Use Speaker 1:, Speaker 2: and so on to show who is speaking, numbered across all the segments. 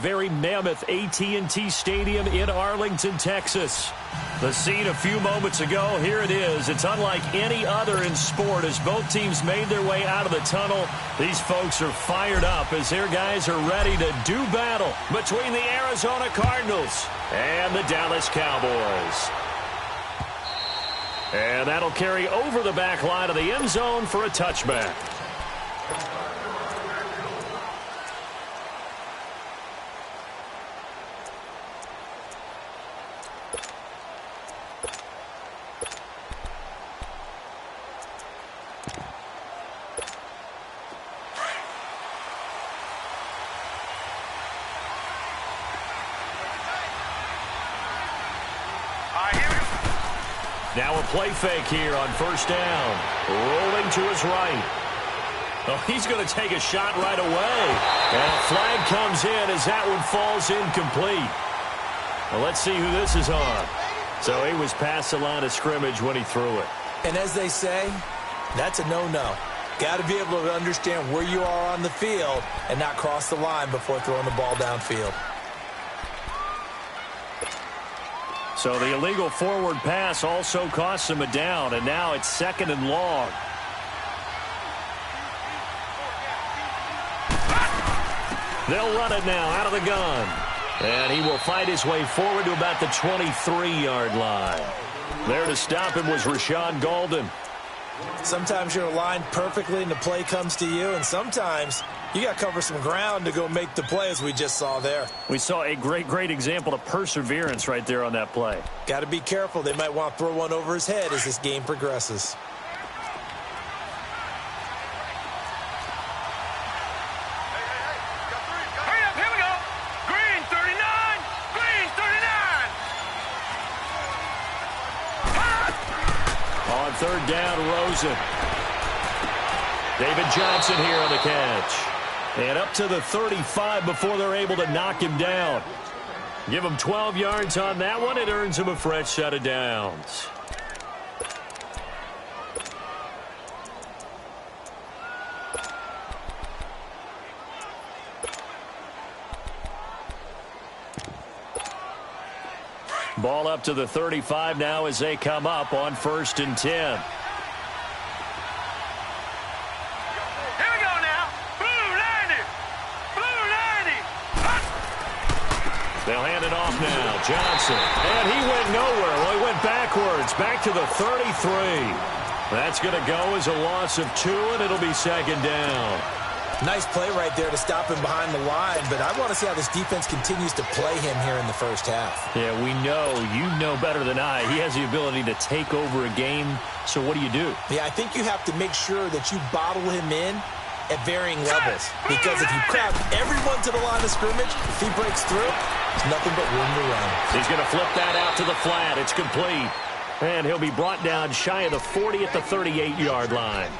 Speaker 1: very mammoth AT&T Stadium in Arlington, Texas. The scene a few moments ago, here it is. It's unlike any other in sport as both teams made their way out of the tunnel. These folks are fired up as their guys are ready to do battle between the Arizona Cardinals and the Dallas Cowboys. And that'll carry over the back line of the end zone for a touchback. Now a play fake here on first down. Rolling to his right. Oh, he's going to take a shot right away. And a flag comes in as that one falls incomplete. Well, let's see who this is on. So he was past the line of scrimmage when he threw it.
Speaker 2: And as they say, that's a no-no. Got to be able to understand where you are on the field and not cross the line before throwing the ball downfield.
Speaker 1: So the illegal forward pass also costs him a down, and now it's 2nd and long. They'll run it now out of the gun. And he will fight his way forward to about the 23-yard line. There to stop him was Rashawn Golden.
Speaker 2: Sometimes you're aligned perfectly and the play comes to you, and sometimes you got to cover some ground to go make the play, as we just saw there.
Speaker 1: We saw a great example of perseverance right there on that play.
Speaker 2: Got to be careful. They might want to throw one over his head as this game progresses.
Speaker 1: Third down, Rosen. David Johnson here on the catch. And up to the 35 before they're able to knock him down. Give him 12 yards on that one. It earns him a fresh set of downs. Ball up to the 35 now as they come up on 1st and 10.
Speaker 3: Here we go now. Blue 90. Blue 90.
Speaker 1: They'll hand it off now. Johnson. And he went nowhere. Well, he went backwards. Back to the 33. That's going to go as a loss of 2, and it'll be 2nd down.
Speaker 2: Nice play right there to stop him behind the line, but I want to see how this defense continues to play him here in the first half.
Speaker 1: Yeah, we know. You know better than I. He has the ability to take over a game, so what do?
Speaker 2: Yeah, I think you have to make sure that you bottle him in at varying levels, because if you crowd everyone to the line of scrimmage, if he breaks through, there's nothing but room to run.
Speaker 1: He's going to flip that out to the flat. It's complete. And he'll be brought down shy of the 40 at the 38-yard line.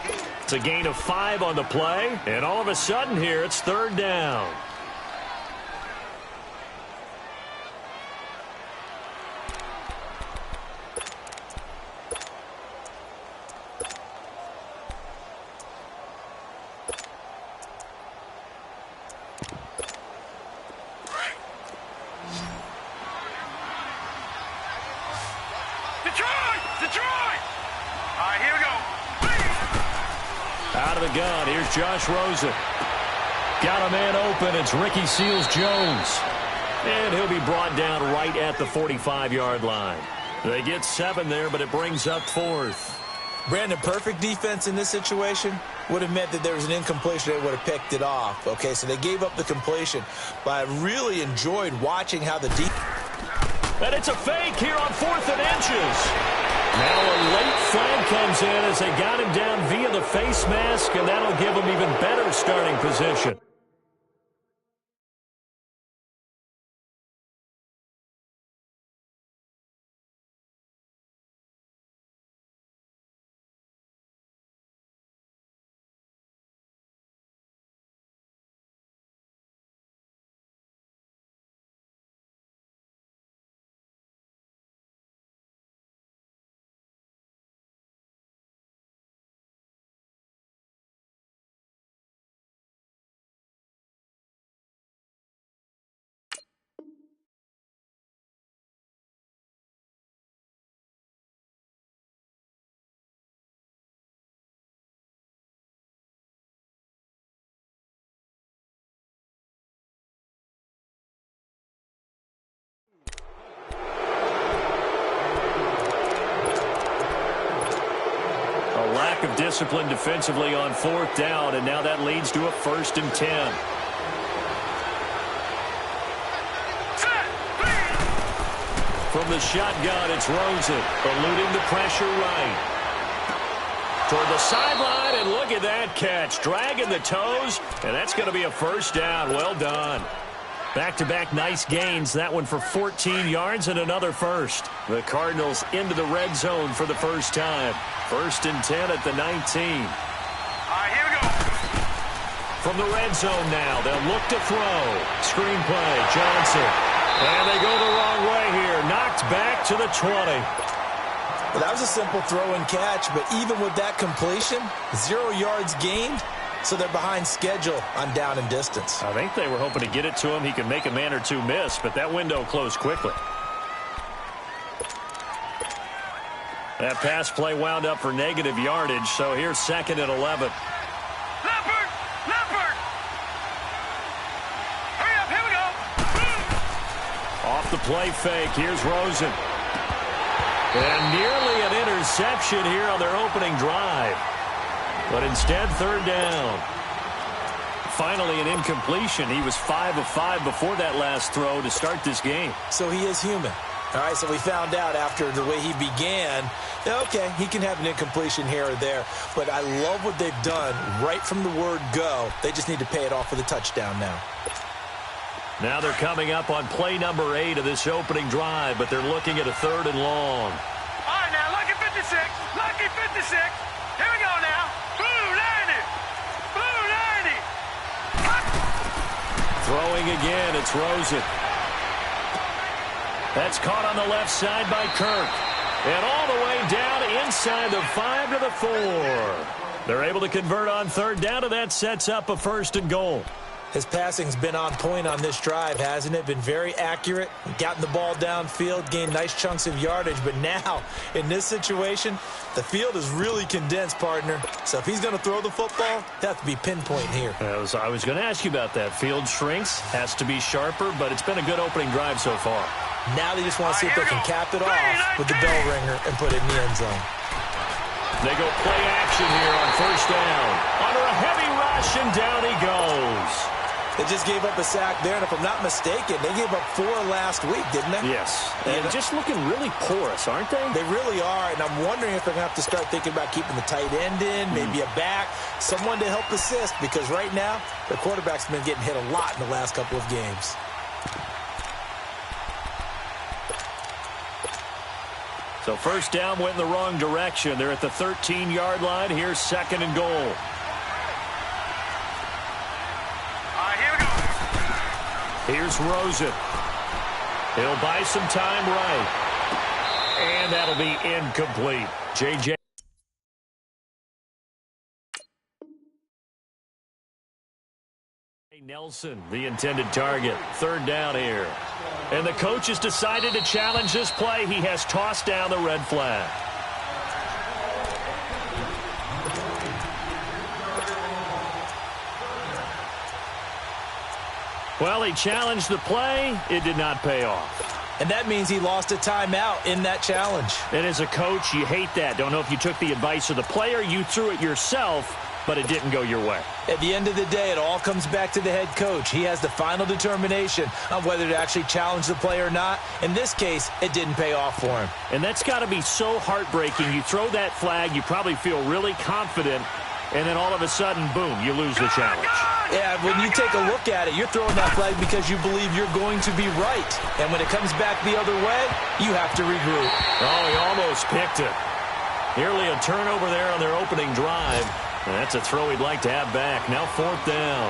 Speaker 1: It's a gain of 5 on the play, and all of a sudden here, it's 3rd down.
Speaker 3: Detroit! All right, here we go.
Speaker 1: Out of the gun, here's Josh Rosen. Got a man open, it's Ricky Seals-Jones. And he'll be brought down right at the 45-yard line. They get 7 there, but it brings up 4th.
Speaker 2: Brandon, perfect defense in this situation would have meant that there was an incompletion. They would have picked it off. Okay, so they gave up the completion. But I really enjoyed watching how the
Speaker 1: And it's a fake here on 4th and inches. Now a late flag comes in as they got him down via the face mask, and that'll give him even better starting position. of discipline defensively on 4th down, and now that leads to a 1st and 10. From the shotgun, it's Rosen, eluding the pressure right. Toward the sideline, and look at that catch. Dragging the toes, and that's going to be a 1st down. Well done. Back-to-back nice gains. That one for 14 yards and another 1st. The Cardinals into the red zone for the first time. 1st and 10 at the 19.
Speaker 3: All right, here we go.
Speaker 1: From the red zone now, they'll look to throw. Screenplay, Johnson. And they go the wrong way here. Knocked back to the 20.
Speaker 2: Well, that was a simple throw and catch, but even with that completion, 0 yards gained, so they're behind schedule on down and distance.
Speaker 1: I think they were hoping to get it to him. He could make a man or two miss, but that window closed quickly. That pass play wound up for negative yardage, so here's 2nd and 11.
Speaker 3: Leopard! Leopard! Hurry up, here we go.
Speaker 1: Off the play fake, here's Rosen. And nearly an interception here on their opening drive. But instead, 3rd down. Finally, an incompletion. He was 5 of 5 before that last throw to start this game.
Speaker 2: So he is human. All right, so we found out after the way he began, okay, he can have an incompletion here or there. But I love what they've done right from the word go. They just need to pay it off with a touchdown now.
Speaker 1: Now they're coming up on play number 8 of this opening drive, but they're looking at a 3rd and long.
Speaker 3: All right, now, lucky 56. Lucky 56. Here we go now. Blue 90. Blue 90.
Speaker 1: Throwing again, it's Rosen. That's caught on the left side by Kirk. And all the way down inside the 5 to the 4. They're able to convert on 3rd down, and that sets up a 1st and goal.
Speaker 2: His passing's been on point on this drive, hasn't it? Been very accurate, gotten the ball downfield, gained nice chunks of yardage. But now, in this situation, the field is really condensed, partner. So if he's going to throw the football, he'll have to be pinpoint here.
Speaker 1: I was going to ask you about that. Field shrinks, has to be sharper, but it's been a good opening drive so far.
Speaker 2: Now they just want to see if they can cap it off with the bell ringer and put it in the end zone.
Speaker 1: They go play action here on 1st down. Under a heavy rush, and down he goes.
Speaker 2: They just gave up a sack there, and if I'm not mistaken, they gave up 4 last week, didn't they?
Speaker 1: Yes. And just looking really porous, aren't they?
Speaker 2: They really are, and I'm wondering if they're going to have to start thinking about keeping the tight end in, maybe a back, someone to help assist, because right now, their quarterback's been getting hit a lot in the last couple of games.
Speaker 1: So 1st down went in the wrong direction. They're at the 13-yard line. Here's 2nd and goal. Here's Rosen. He'll buy some time right. And that'll be incomplete. J.J. Nelson, the intended target. 3rd down here. And the coach has decided to challenge this play. He has tossed down the red flag. Well, he challenged the play. It did not pay off.
Speaker 2: And that means he lost a timeout in that challenge.
Speaker 1: And as a coach, you hate that. Don't know if you took the advice of the player, you threw it yourself, but it didn't go your way.
Speaker 2: At the end of the day, it all comes back to the head coach. He has the final determination on whether to actually challenge the play or not. In this case, it didn't pay off for him.
Speaker 1: And that's got to be so heartbreaking. You throw that flag, you probably feel really confident, and then all of a sudden, boom, you lose the challenge.
Speaker 2: Yeah, when you take a look at it, you're throwing that flag because you believe you're going to be right. And when it comes back the other way, you have to regroup.
Speaker 1: Oh, he almost picked it. Nearly a turnover there on their opening drive. And that's a throw he'd like to have back. Now 4th down.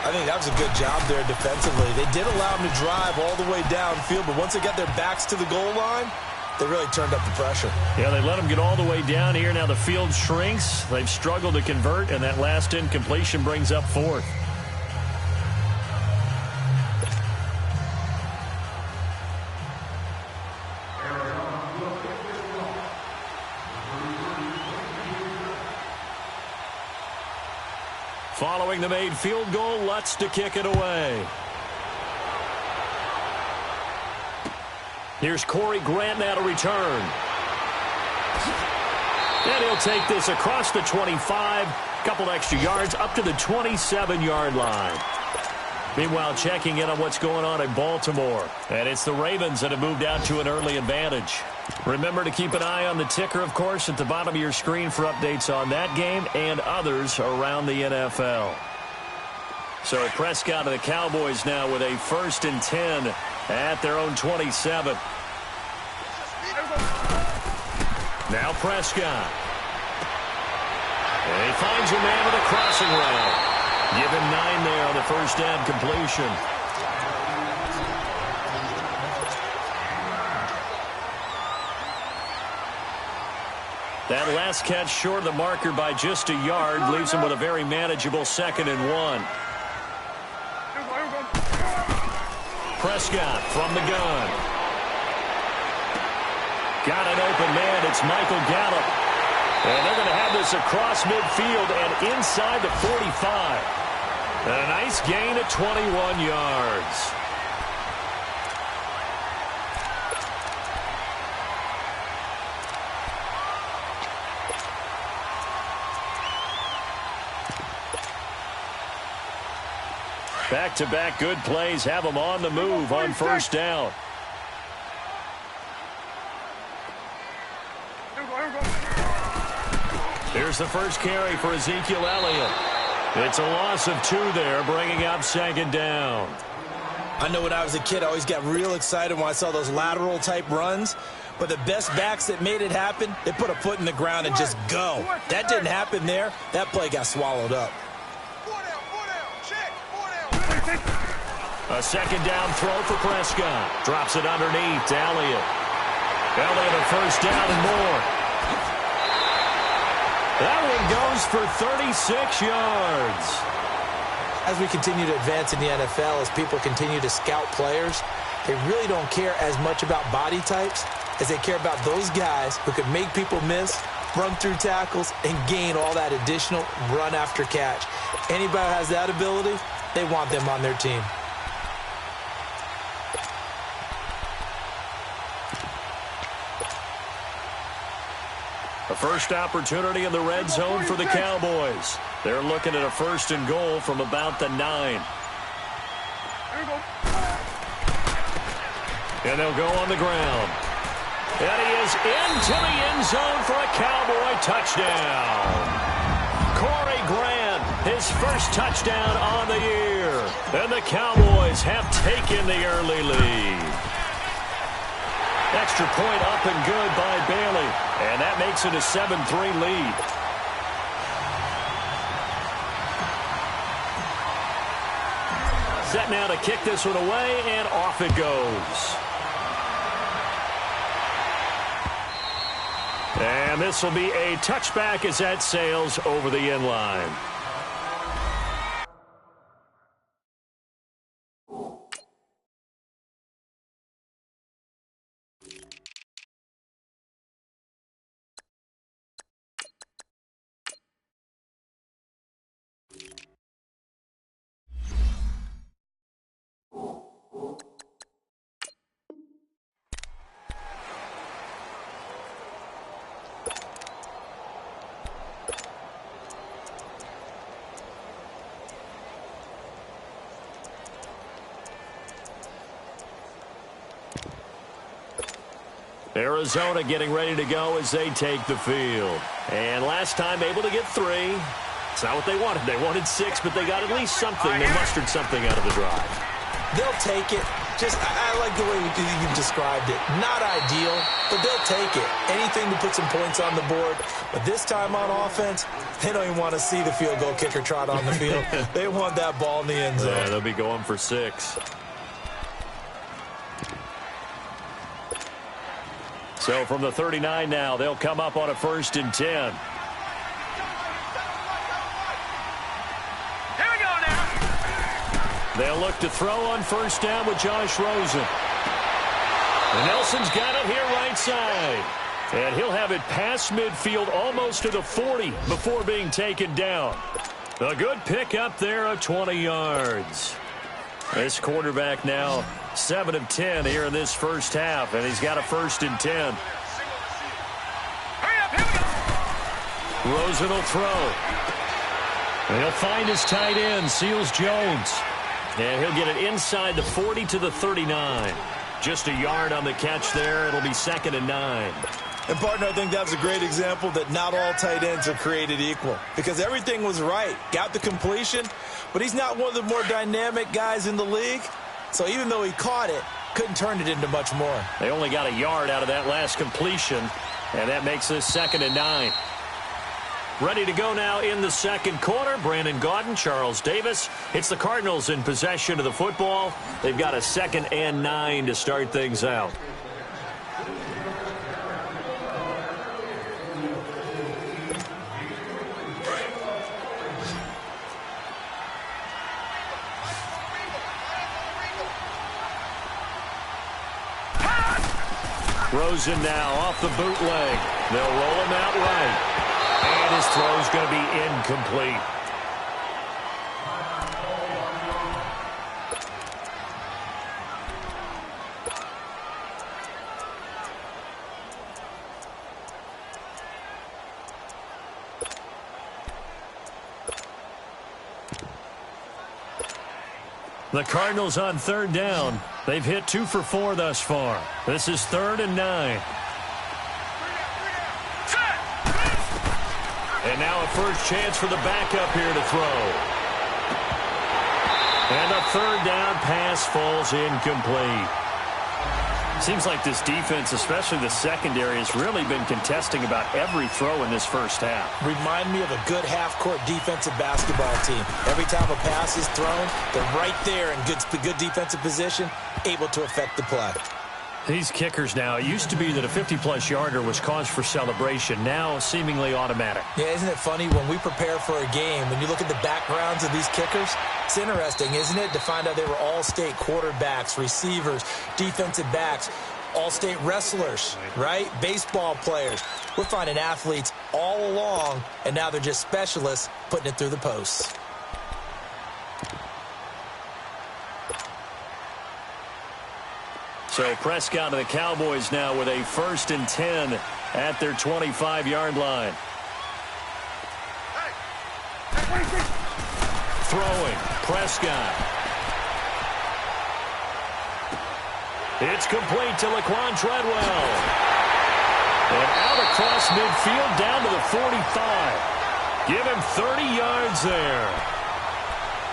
Speaker 2: I think that was a good job there defensively. They did allow him to drive all the way downfield, but once they got their backs to the goal line, they really turned up the pressure.
Speaker 1: Yeah, they let them get all the way down here. Now the field shrinks. They've struggled to convert, and that last incompletion brings up 4th. Following the made field goal, Lutz to kick it away. Here's Corey Grant now to return. And he'll take this across the 25, a couple extra yards, up to the 27-yard line. Meanwhile, checking in on what's going on in Baltimore. And it's the Ravens that have moved out to an early advantage. Remember to keep an eye on the ticker, of course, at the bottom of your screen for updates on that game and others around the NFL. So Prescott of the Cowboys now with a 1st and 10 at their own 27. Now Prescott. And he finds a man with a crossing route. Give him 9 there on the first down completion. That last catch short of the marker by just a yard leaves him with a very manageable 2nd and 1. Prescott from the gun. Got an open man. It's Michael Gallup. And they're going to have this across midfield and inside the 45. And a nice gain of 21 yards. Back-to-back good plays have them on the move on first down. Here's the first carry for Ezekiel Elliott. It's a loss of 2 there, bringing up 2nd down.
Speaker 2: I know when I was a kid, I always got real excited when I saw those lateral-type runs. But the best backs that made it happen, they put a foot in the ground and just go. That didn't happen there. That play got swallowed up.
Speaker 1: A 2nd down throw for Prescott. Drops it underneath to Elliott. Elliott a 1st down and more. That one goes for 36 yards.
Speaker 2: As we continue to advance in the NFL, as people continue to scout players, they really don't care as much about body types as they care about those guys who can make people miss, run through tackles, and gain all that additional run after catch. Anybody who has that ability, they want them on their team.
Speaker 1: A first opportunity in the red zone for the Cowboys. They're looking at a 1st and goal from about the 9. And they'll go on the ground. And he is into the end zone for a Cowboy touchdown. Corey Grant, his first touchdown on the year. And the Cowboys have taken the early lead. Extra point up and good by Bailey. And that makes it a 7-3 lead. Set now to kick this one away, and off it goes. And this will be a touchback as that sails over the end line. Arizona getting ready to go as they take the field. And last time able to get 3. It's not what they wanted. They wanted 6, but they got at least something. They mustered something out of the drive.
Speaker 2: They'll take it. I like the way you described it. Not ideal, but they'll take it. Anything to put some points on the board. But this time on offense, they don't even want to see the field goal kicker trot on the field. They want that ball in the end zone.
Speaker 1: Yeah, they'll be going for 6. So from the 39 now, they'll come up on a 1st and 10.
Speaker 3: Here we go now.
Speaker 1: They'll look to throw on 1st down with Josh Rosen. And Nelson's got it here right side. And he'll have it past midfield almost to the 40 before being taken down. A good pick up there of 20 yards. This quarterback now 7 of 10 here in this first half, and he's got a 1st and 10.
Speaker 3: Hurry up, here we go.
Speaker 1: Rosen will throw. And he'll find his tight end, Seals Jones. And he'll get it inside the 40 to the 39. Just a yard on the catch there. It'll be 2nd and 9.
Speaker 2: And, partner, I think that's a great example that not all tight ends are created equal. Because everything was right. Got the completion, but he's not one of the more dynamic guys in the league. So even though he caught it, couldn't turn it into much more.
Speaker 1: They only got a yard out of that last completion, and that makes this 2nd and 9. Ready to go now in the second quarter. Brandon Gaudin, Charles Davis. It's the Cardinals in possession of the football. They've got a 2nd and 9 to start things out. Rosen now off the bootleg. They'll roll him out right. And his throw's going to be incomplete. The Cardinals on 3rd down. They've hit 2 for 4 thus far. This is 3rd and 9. And now a first chance for the backup here to throw. And a 3rd down pass falls incomplete. Seems like this defense, especially the secondary, has really been contesting about every throw in this first half.
Speaker 2: Remind me of a good half-court defensive basketball team. Every time a pass is thrown, they're right there in good defensive position, able to affect the play.
Speaker 1: These kickers now, it used to be that a 50-plus yarder was cause for celebration. Now seemingly automatic.
Speaker 2: Yeah, isn't it funny when we prepare for a game, when you look at the backgrounds of these kickers, it's interesting, isn't it, to find out they were all-state quarterbacks, receivers, defensive backs, all-state wrestlers, right? Baseball players. We're finding athletes all along, and now they're just specialists putting it through the posts.
Speaker 1: So Prescott and the Cowboys now with a 1st and 10 at their 25-yard line. Throwing, Prescott. It's complete to Laquan Treadwell. And out across midfield down to the 45. Give him 30 yards there.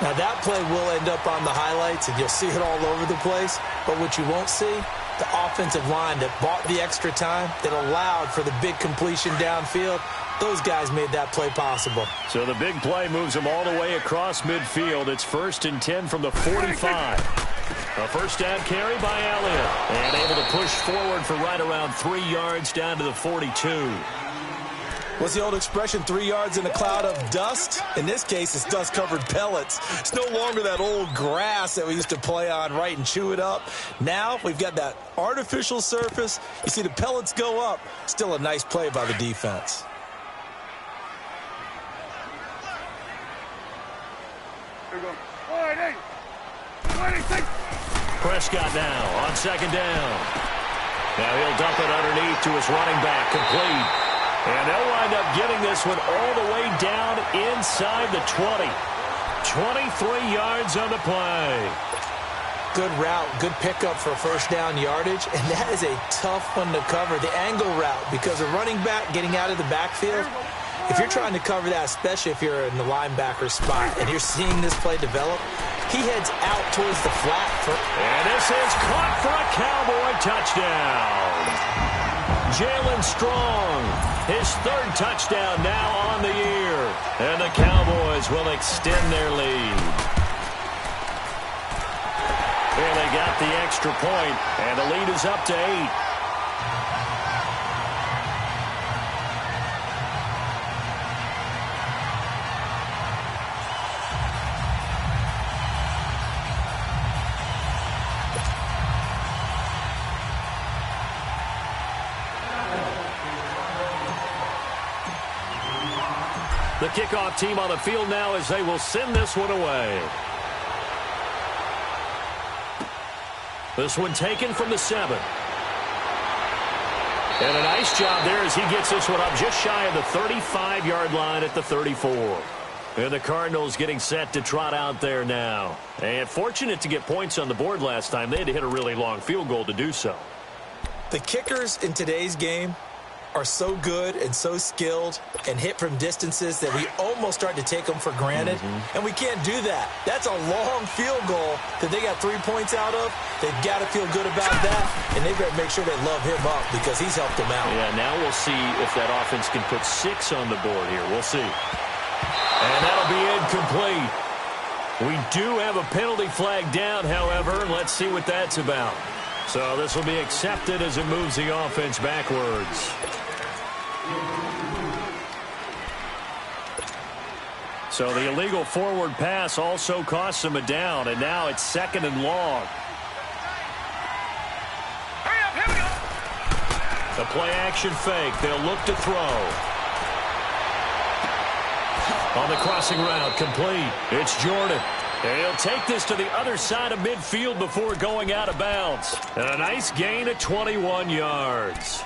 Speaker 2: Now, that play will end up on the highlights, and you'll see it all over the place. But what you won't see, the offensive line that bought the extra time, that allowed for the big completion downfield, those guys made that play possible.
Speaker 1: So the big play moves them all the way across midfield. It's 1st and 10 from the 45. A first down carry by Elliott. And able to push forward for right around 3 yards down to the 42.
Speaker 2: What's the old expression, 3 yards in a cloud of dust? In this case, it's dust-covered pellets. It's no longer that old grass that we used to play on, right, and chew it up. Now we've got that artificial surface. You see the pellets go up. Still a nice play by the defense.
Speaker 1: Prescott now on 2nd down. Now he'll dump it underneath to his running back, complete. And they'll wind up getting this one all the way down inside the 20. 23 yards on the play.
Speaker 2: Good route, good pickup for first down yardage, and that is a tough one to cover, the angle route, because a running back getting out of the backfield, if you're trying to cover that, especially if you're in the linebacker spot, and you're seeing this play develop, he heads out towards the flat.
Speaker 1: And this is caught for a Cowboy touchdown. Jalen Strong, his 3rd touchdown now on the year. And the Cowboys will extend their lead. And they got the extra point, and the lead is up to 8. The kickoff team on the field now as they will send this one away. This one taken from the 7. And a nice job there as he gets this one up just shy of the 35-yard line at the 34. And the Cardinals getting set to trot out there now. And fortunate to get points on the board last time. They had to hit a really long field goal to do so.
Speaker 2: The kickers in today's game are so good and so skilled and hit from distances that we almost start to take them for granted. And we can't do that. That's a long field goal that they got 3 points out of. They've got to feel good about that, and they better make sure they love him up because he's helped them out.
Speaker 1: Yeah, now we'll see if that offense can put 6 on the board here. We'll see. And that'll be incomplete. We do have a penalty flag down, however. Let's see what that's about. So this will be accepted as it moves the offense backwards. So the illegal forward pass also costs him a down, and now it's 2nd and long.
Speaker 3: Hurry up, here we go.
Speaker 1: The play-action fake. They'll look to throw. On the crossing route, complete. It's Jordan. And he'll take this to the other side of midfield before going out of bounds. And a nice gain of 21 yards.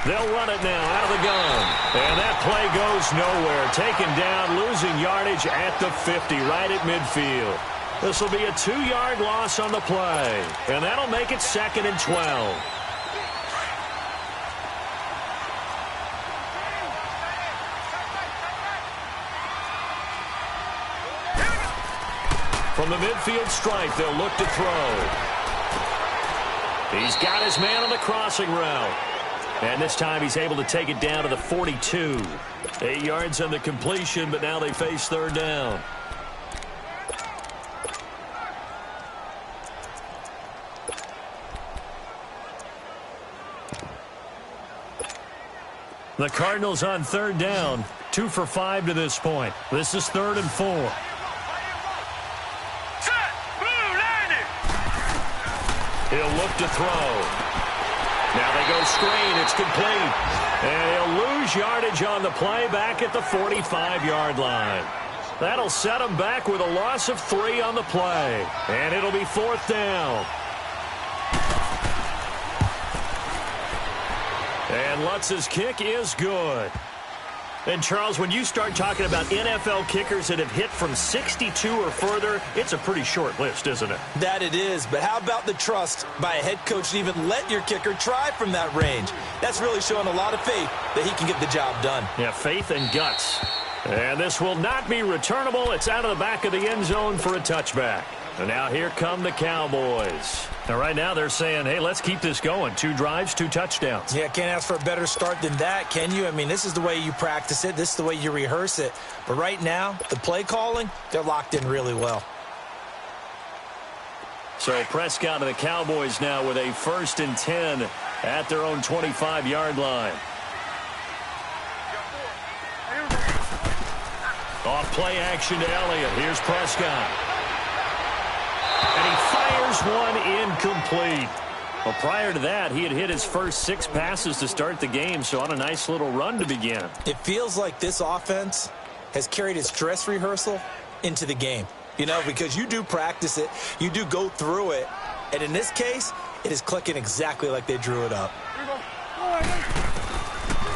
Speaker 1: They'll run it now out of the gun. And that play goes nowhere. Taken down, losing yardage at the 50, right at midfield. This will be a 2-yard loss on the play. And that'll make it 2nd and 12. From the midfield stripe, they'll look to throw. He's got his man on the crossing route. And this time he's able to take it down to the 42. 8 yards on the completion, but now they face 3rd down. The Cardinals on 3rd down. 2 for 5 to this point. This is 3rd and 4.
Speaker 3: Set, blue, landing.
Speaker 1: He'll look to throw. Now they go screen. It's complete. And he'll lose yardage on the play back at the 45-yard line. That'll set him back with a loss of 3 on the play. And it'll be 4th down. And Lutz's kick is good. And, Charles, when you start talking about NFL kickers that have hit from 62 or further, it's a pretty short list, isn't it?
Speaker 2: That it is, but how about the trust by a head coach to even let your kicker try from that range? That's really showing a lot of faith that he can get the job done.
Speaker 1: Yeah, faith and guts. And this will not be returnable. It's out of the back of the end zone for a touchback. And now here come the Cowboys. Now, right now they're saying, hey, let's keep this going. 2 drives, 2 touchdowns.
Speaker 2: Yeah, can't ask for a better start than that, can you? I mean, this is the way you practice it. This is the way you rehearse it. But right now, the play calling, they're locked in really well.
Speaker 1: So Prescott and the Cowboys now with a 1st and 10 at their own 25-yard line. Off play action to Elliott. Here's Prescott. And he fires one incomplete. Well, prior to that, he had hit his first 6 passes to start the game, so on a nice little run to begin.
Speaker 2: It feels like this offense has carried its dress rehearsal into the game. You know, because you do practice it, you do go through it, and in this case, it is clicking exactly like they drew it up.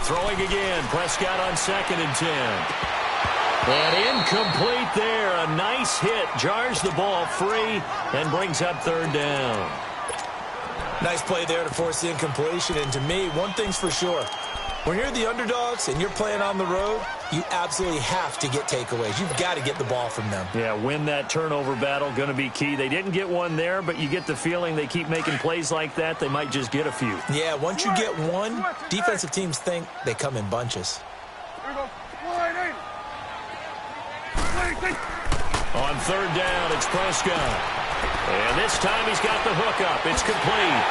Speaker 1: Throwing again, Prescott on 2nd and 10. And incomplete there. A nice hit. Jars the ball free and brings up 3rd down.
Speaker 2: Nice play there to force the incompletion. And to me, one thing's for sure. When you're the underdogs and you're playing on the road, you absolutely have to get takeaways. You've got to get the ball from them.
Speaker 1: Yeah, win that turnover battle. Going to be key. They didn't get one there, but you get the feeling they keep making plays like that. They might just get a few.
Speaker 2: Yeah, once you get one, defensive teams think they come in bunches.
Speaker 1: On 3rd down, it's Prescott. And this time he's got the hook up. It's complete.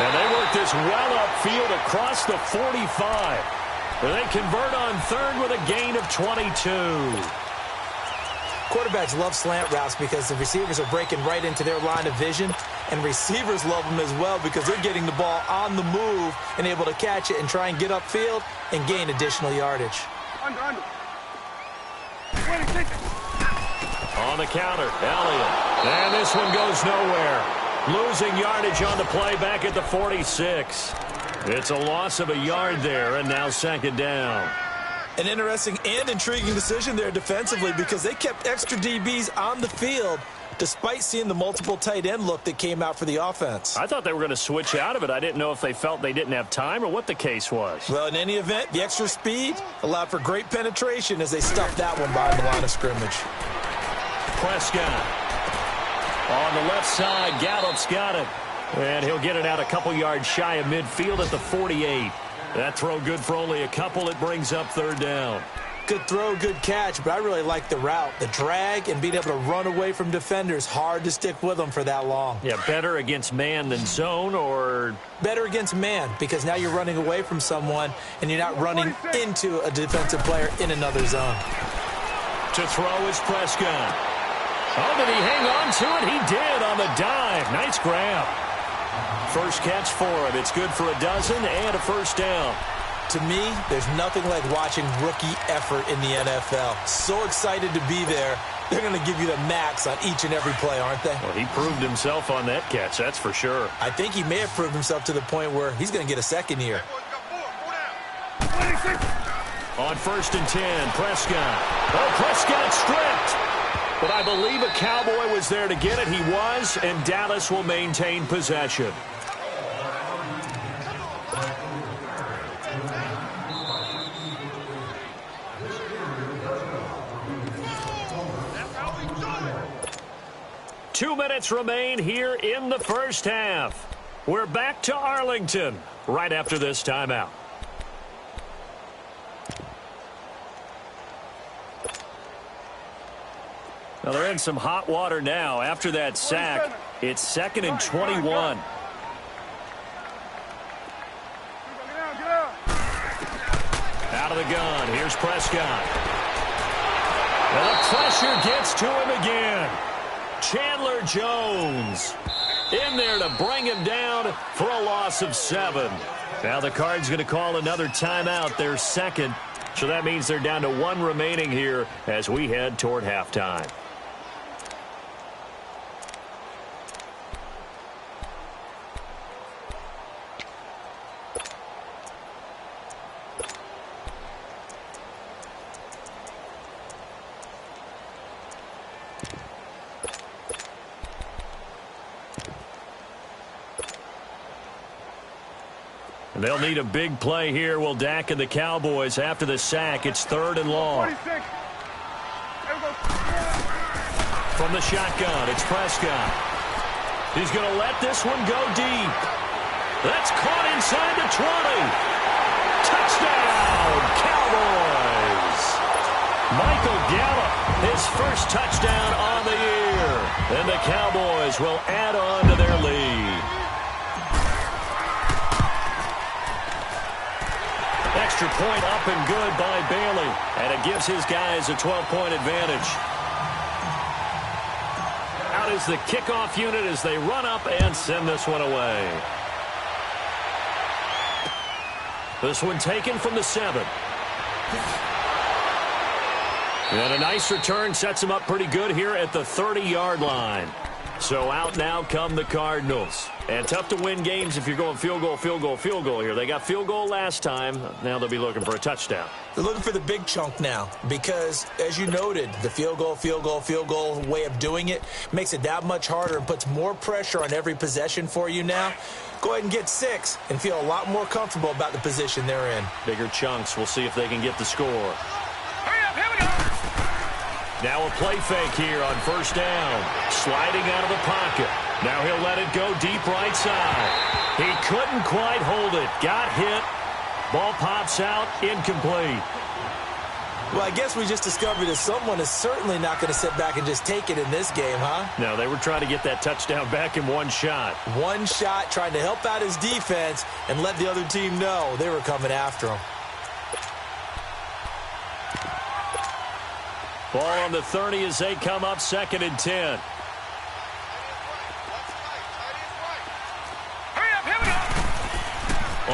Speaker 1: And they work this well upfield across the 45. And they convert on 3rd with a gain of 22.
Speaker 2: Quarterbacks love slant routes because the receivers are breaking right into their line of vision, and receivers love them as well because they're getting the ball on the move and able to catch it and try and get upfield and gain additional yardage.
Speaker 3: Under.
Speaker 1: On the counter, Elliott. And this one goes nowhere. Losing yardage on the play back at the 46. It's a loss of a yard there, and now second down.
Speaker 2: An interesting and intriguing decision there defensively because they kept extra DBs on the field despite seeing the multiple tight end look that came out for the offense.
Speaker 1: I thought they were going to switch out of it. I didn't know if they felt they didn't have time or what the case was.
Speaker 2: Well, in any event, the extra speed allowed for great penetration as they stuffed that one behind the line of scrimmage.
Speaker 1: Prescott. On the left side, Gallup's got it. And he'll get it out a couple yards shy of midfield at the 48. That throw good for only a couple. It brings up third down.
Speaker 2: Good throw, good catch, but I really like the route. The drag and being able to run away from defenders. Hard to stick with them for that long.
Speaker 1: Yeah, better against man than zone, or?
Speaker 2: Better against man because now you're running away from someone and you're not running into a defensive player in another zone.
Speaker 1: To throw is Prescott. Oh, did he hang on to it? He did on the dive. Nice grab. First catch for him. It's good for a dozen and a first down.
Speaker 2: To me, there's nothing like watching rookie effort in the NFL. So excited to be there. They're going to give you the max on each and every play, aren't they?
Speaker 1: Well, he proved himself on that catch, that's for sure.
Speaker 2: I think he may have proved himself to the point where he's going to get a second year.
Speaker 1: On 1st and 10, Prescott. Oh, Prescott stripped. But I believe a Cowboy was there to get it. He was, and Dallas will maintain possession. Two minutes remain here in the first half. We're back to Arlington right after this timeout. Now they're in some hot water now. After that sack, it's 2nd and 21. Out of the gun. Here's Prescott. And the pressure gets to him again. Chandler Jones in there to bring him down for a loss of 7. Now the Cards going to call another timeout, their second. So that means they're down to 1 remaining here as we head toward halftime. They'll need a big play here. Will Dak and the Cowboys after the sack. It's 3rd and long. From the shotgun, it's Prescott. He's going to let this one go deep. That's caught inside the 20. Touchdown, Cowboys. Michael Gallup, his first touchdown on the year. And the Cowboys will add on to their lead. Extra point up and good by Bailey. And it gives his guys a 12-point advantage. Out is the kickoff unit as they run up and send this one away. This one taken from the 7. And a nice return sets him up pretty good here at the 30-yard line. So out now come the Cardinals. And tough to win games if you're going field goal, field goal, field goal here. They got field goal last time. Now they'll be looking for a touchdown.
Speaker 2: They're looking for the big chunk now because, as you noted, the field goal way of doing it makes it that much harder and puts more pressure on every possession for you now. Go ahead and get 6 and feel a lot more comfortable about the position they're in.
Speaker 1: Bigger chunks. We'll see if they can get the score.
Speaker 3: Hurry up, here we go.
Speaker 1: Now a play fake here on first down. Sliding out of the pocket. Now he'll let it go deep right side. He couldn't quite hold it. Got hit. Ball pops out. Incomplete.
Speaker 2: Well, I guess we just discovered that someone is certainly not going to sit back and just take it in this game, huh?
Speaker 1: No, they were trying to get that touchdown back in one shot.
Speaker 2: One shot, trying to help out his defense and let the other team know they were coming after him.
Speaker 1: Ball on the 30 as they come up 2nd and 10.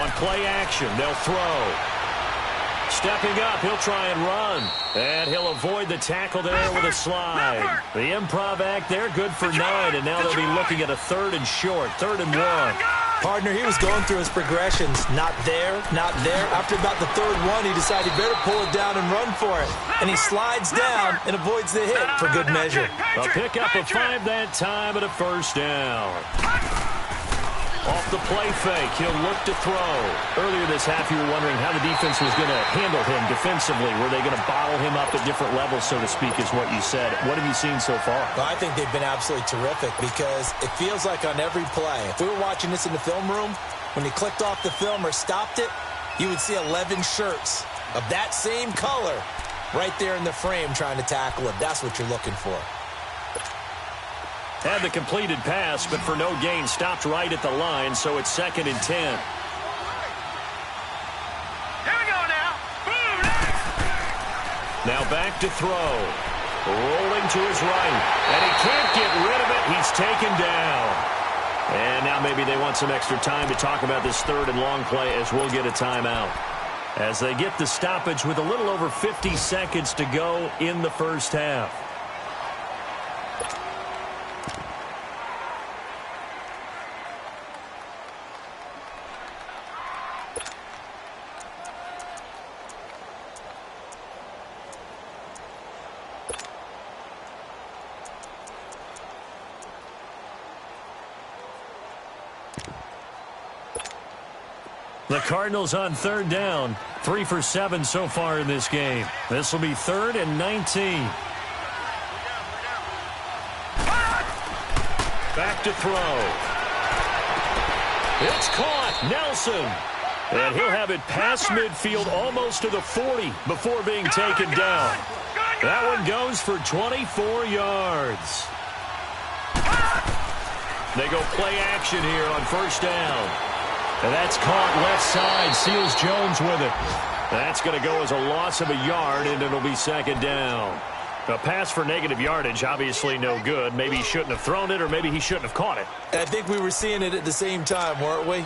Speaker 1: On play action, they'll throw. Stepping up, he'll try and run. And he'll avoid the tackle there with a slide. The improv act there, good for 9. And now they'll be looking at a 3rd and short, 3rd and 1.
Speaker 2: Partner, he was going through his progressions. Not there, not there. After about the 3rd one, he decided he better pull it down and run for it. And he slides down and avoids the hit for good measure.
Speaker 1: A pickup of 5 that time and a 1st down. Off the play fake, he'll look to throw. Earlier this half, you were wondering how the defense was going to handle him defensively. Were they going to bottle him up at different levels, so to speak, is what you said. What have you seen so far?
Speaker 2: Well, I think they've been absolutely terrific because it feels like on every play, if we were watching this in the film room, when you clicked off the film or stopped it, you would see 11 shirts of that same color right there in the frame trying to tackle him. That's what you're looking for.
Speaker 1: Had the completed pass, but for no gain, stopped right at the line, so it's 2nd and 10.
Speaker 3: Here we go now. Boom!
Speaker 1: Now back to throw. Rolling to his right. And he can't get rid of it. He's taken down. And now maybe they want some extra time to talk about this 3rd and long play as we'll get a timeout. As they get the stoppage with a little over 50 seconds to go in the first half. The Cardinals on 3rd down. 3 for 7 so far in this game. This will be 3rd and 19. Back to throw. It's caught. Nelson. And he'll have it past midfield almost to the 40 before being taken down. That one goes for 24 yards. They go play action here on 1st down. And that's caught left side. Seals Jones with it. That's going to go as a loss of a yard, and it'll be 2nd down. A pass for negative yardage, obviously no good. Maybe he shouldn't have thrown it, or maybe he shouldn't have caught it.
Speaker 2: I think we were seeing it at the same time, weren't we?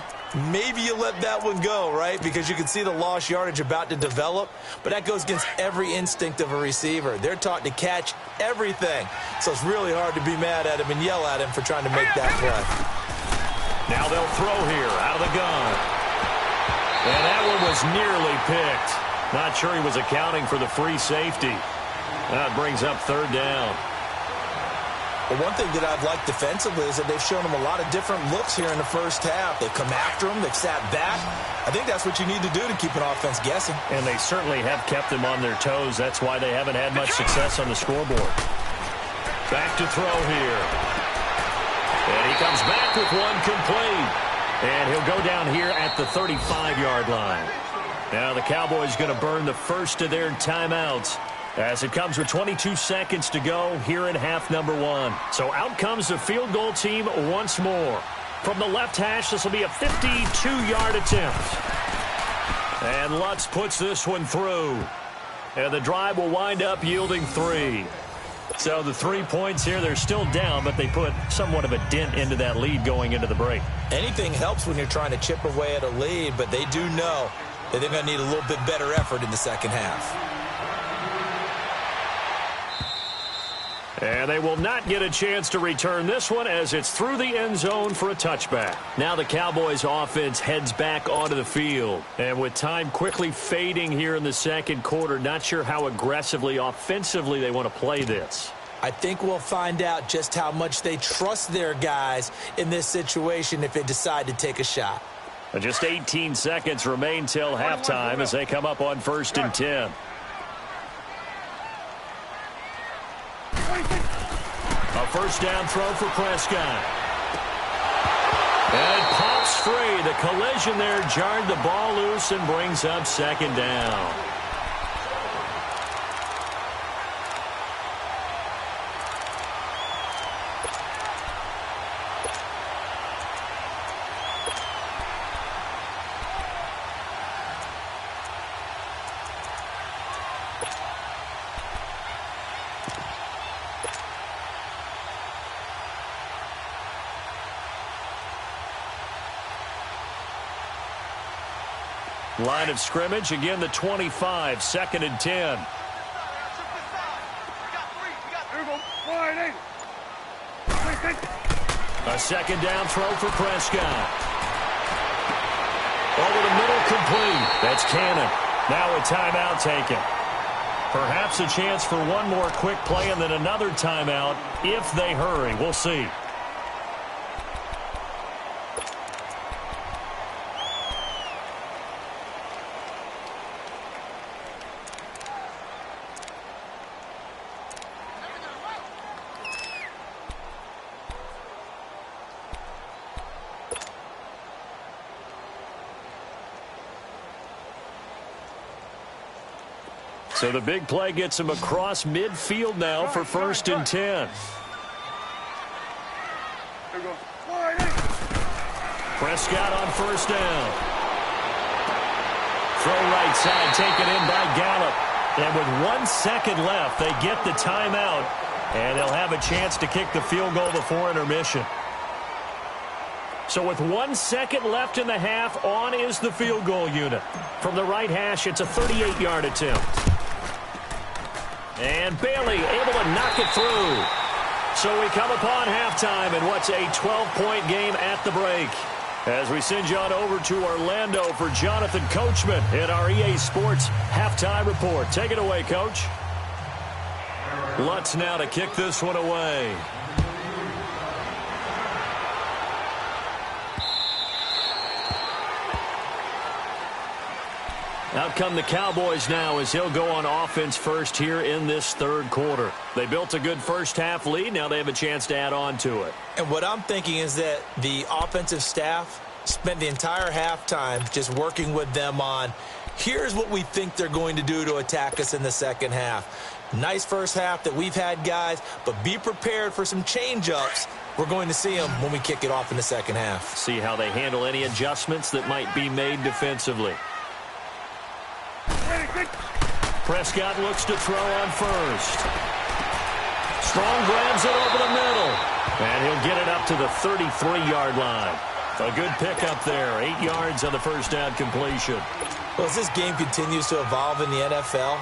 Speaker 2: Maybe you let that one go, right? Because you can see the lost yardage about to develop. But that goes against every instinct of a receiver. They're taught to catch everything. So it's really hard to be mad at him and yell at him for trying to make that play.
Speaker 1: Now they'll throw here out of the gun. And that one was nearly picked. Not sure he was accounting for the free safety. That brings up 3rd down.
Speaker 2: Well, one thing that I've liked defensively is that they've shown him a lot of different looks here in the first half. They've come after him. They've sat back. I think that's what you need to do to keep an offense guessing.
Speaker 1: And they certainly have kept them on their toes. That's why they haven't had much success on the scoreboard. Back to throw here. And he comes back with one complete. And he'll go down here at the 35-yard line. Now the Cowboys going to burn the first of their timeouts as it comes with 22 seconds to go here in half number 1. So out comes the field goal team once more. From the left hash, this will be a 52-yard attempt. And Lutz puts this one through. And the drive will wind up yielding 3. So the 3 points here, they're still down, but they put somewhat of a dent into that lead going into the break.
Speaker 2: Anything helps when you're trying to chip away at a lead, but they do know that they're going to need a little bit better effort in the second half.
Speaker 1: And they will not get a chance to return this one as it's through the end zone for a touchback. Now the Cowboys offense heads back onto the field. And with time quickly fading here in the second quarter, not sure how aggressively, offensively they want to play this.
Speaker 2: I think we'll find out just how much they trust their guys in this situation if they decide to take a shot.
Speaker 1: Just 18 seconds remain till halftime as they come up on 1st and 10. A first down throw for Prescott. And it pops free. The collision there jarred the ball loose and brings up 2nd down. Line of scrimmage, again the 25, 2nd and 10. A 2nd down throw for Prescott. Over the middle, complete. That's Cannon. Now a timeout taken. Perhaps a chance for one more quick play and then another timeout if they hurry. We'll see. So the big play gets him across midfield now for 1st and 10. Prescott on 1st down. Throw right side, taken in by Gallup. And with 1 second left, they get the timeout. And they'll have a chance to kick the field goal before intermission. So with 1 second left in the half, on is the field goal unit. From the right hash, it's a 38-yard attempt. And Bailey able to knock it through. So we come upon halftime in what's a 12-point game at the break. As we send you on over to Orlando for Jonathan Coachman in our EA Sports Halftime Report. Take it away, Coach. Lutz now to kick this one away. Out come the Cowboys now as he'll go on offense first here in this 3rd quarter. They built a good first half lead. Now they have a chance to add on to it.
Speaker 2: And what I'm thinking is that the offensive staff spent the entire halftime just working with them on, here's what we think they're going to do to attack us in the second half. Nice first half that we've had, guys, but be prepared for some change-ups. We're going to see them when we kick it off in the second half.
Speaker 1: See how they handle any adjustments that might be made defensively. Prescott looks to throw on 1st. Strong grabs it over the middle. And he'll get it up to the 33-yard line. A good pickup there. 8 yards on the 1st down completion.
Speaker 2: Well, as this game continues to evolve in the NFL,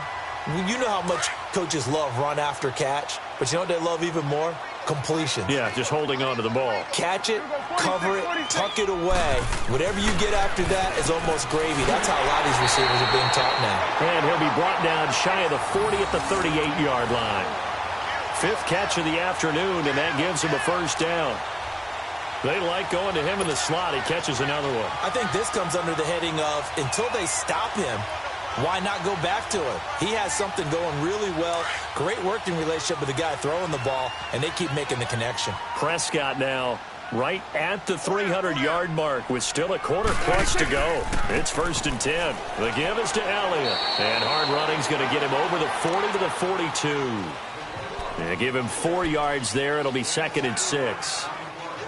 Speaker 2: you know how much coaches love run after catch, but you know what they love even more? Completion.
Speaker 1: Yeah, just holding on to the ball.
Speaker 2: Catch it, cover it, tuck it away. Whatever you get after that is almost gravy. That's how a lot of these receivers are being taught now.
Speaker 1: And he'll be brought down shy of the 40 at the 38-yard line. 5th catch of the afternoon, and that gives him a 1st down. They like going to him in the slot. He catches another one.
Speaker 2: I think this comes under the heading of, until they stop him, why not go back to it? He has something going really well. Great working relationship with the guy throwing the ball, and they keep making the connection.
Speaker 1: Prescott now right at the 300-yard mark with still a quarter plus to go. It's 1st and 10. The give is to Elliott. And hard running's going to get him over the 40 to the 42. They give him 4 yards there. It'll be 2nd and 6.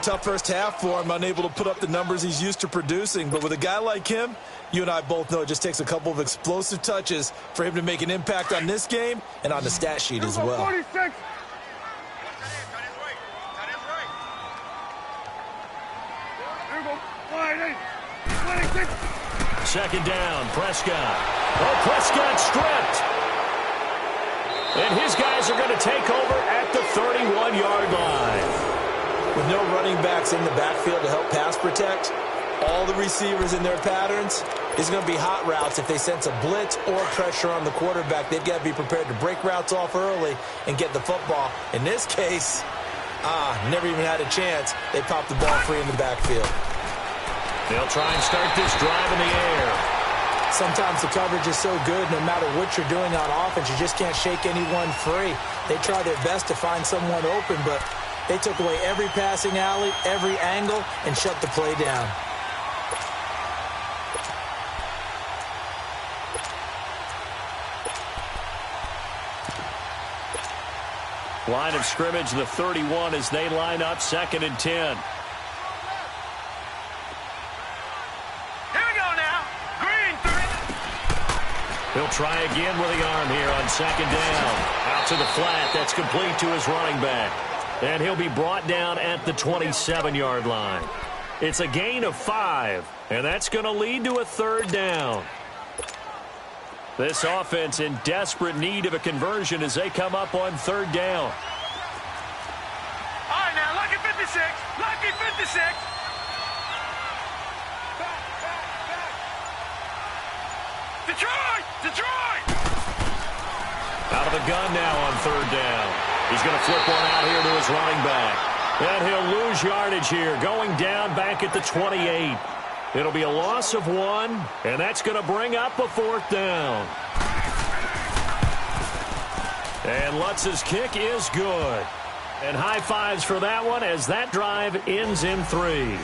Speaker 2: Tough first half for him, unable to put up the numbers he's used to producing. But with a guy like him, you and I both know it just takes a couple of explosive touches for him to make an impact on this game and on the stat sheet as well.
Speaker 3: 46.
Speaker 1: Second down, Prescott. Oh, Prescott stripped. And his guys are going to take over at the 31-yard line.
Speaker 2: With no running backs in the backfield to help pass protect, all the receivers in their patterns is going to be hot routes. If they sense a blitz or pressure on the quarterback, they've got to be prepared to break routes off early and get the football. In this case, never even had a chance. They popped the ball free in the backfield.
Speaker 1: They'll try and start this drive in the air.
Speaker 2: Sometimes the coverage is so good, no matter what you're doing on offense, you just can't shake anyone free. They try their best to find someone open, but they took away every passing alley, every angle, and shut the play down.
Speaker 1: Line of scrimmage, the 31 as they line up 2nd and 10. He'll try again with the arm here on 2nd down. Out to the flat. That's complete to his running back. And he'll be brought down at the 27-yard line. It's a gain of 5, and that's going to lead to a third down. This offense in desperate need of a conversion as they come up on third down.
Speaker 3: All right, now, lucky 56. Lucky 56. Detroit! Detroit!
Speaker 1: Out of the gun now on third down. He's going to flip one out here to his running back. And he'll lose yardage here, going down back at the 28. It'll be a loss of 1, and that's going to bring up a fourth down. And Lutz's kick is good. And high fives for that one as that drive ends in 3.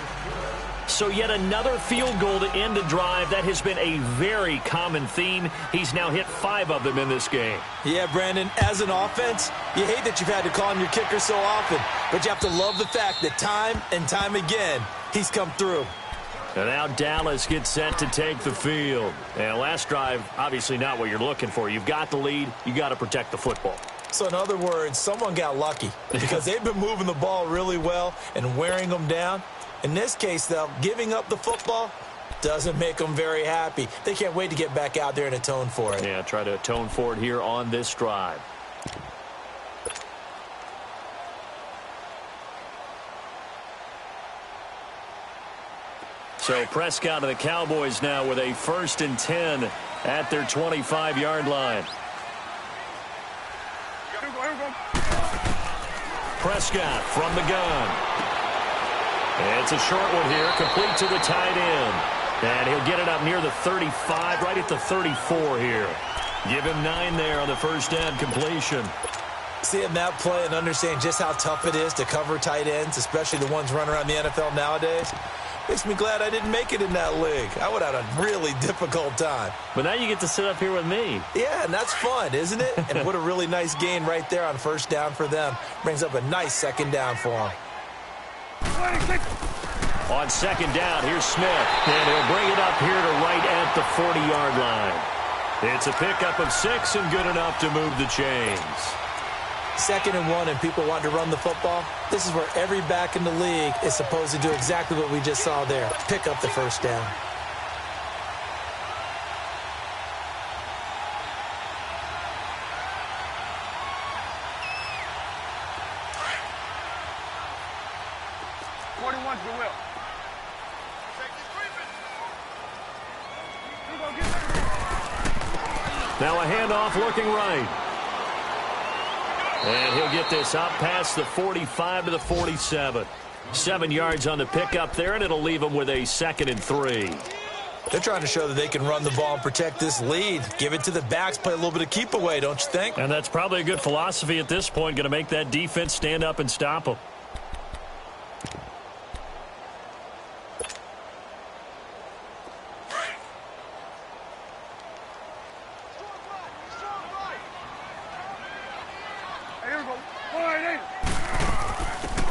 Speaker 1: So yet another field goal to end a drive. That has been a very common theme. He's now hit 5 of them in this game.
Speaker 2: Yeah, Brandon, as an offense, you hate that you've had to call on your kicker so often, but you have to love the fact that time and time again, he's come through.
Speaker 1: And now Dallas gets set to take the field. And last drive, obviously not what you're looking for. You've got the lead. You got to protect the football.
Speaker 2: So in other words, someone got lucky because they've been moving the ball really well and wearing them down. In this case, though, giving up the football doesn't make them very happy. They can't wait to get back out there and atone for it.
Speaker 1: Yeah, try to atone for it here on this drive. So Prescott and the Cowboys now with a 1st and 10 at their 25-yard line. Prescott from the gun. It's a short one here, complete to the tight end. And he'll get it up near the 35, right at the 34 here. Give him 9 there on the first down completion.
Speaker 2: Seeing that play and understanding just how tough it is to cover tight ends, especially the ones running around the NFL nowadays, makes me glad I didn't make it in that league. I would have had a really difficult time.
Speaker 1: But now you get to sit up here with me.
Speaker 2: Yeah, and that's fun, isn't it? And what a really nice gain right there on first down for them. Brings up a nice second down for them.
Speaker 1: On second down, here's Smith. And he'll bring it up here to right at the 40-yard line. It's a pickup of 6 and good enough to move the chains.
Speaker 2: 2nd and 1 and people want to run the football. This is where every back in the league is supposed to do exactly what we just saw there. Pick up the first down.
Speaker 1: Now a handoff looking right. And he'll get this up past the 45 to the 47. 7 yards on the pickup there, and it'll leave him with a 2nd and 3.
Speaker 2: They're trying to show that they can run the ball and protect this lead. Give it to the backs, play a little bit of keep away, don't you think?
Speaker 1: And that's probably a good philosophy at this point, going to make that defense stand up and stop them.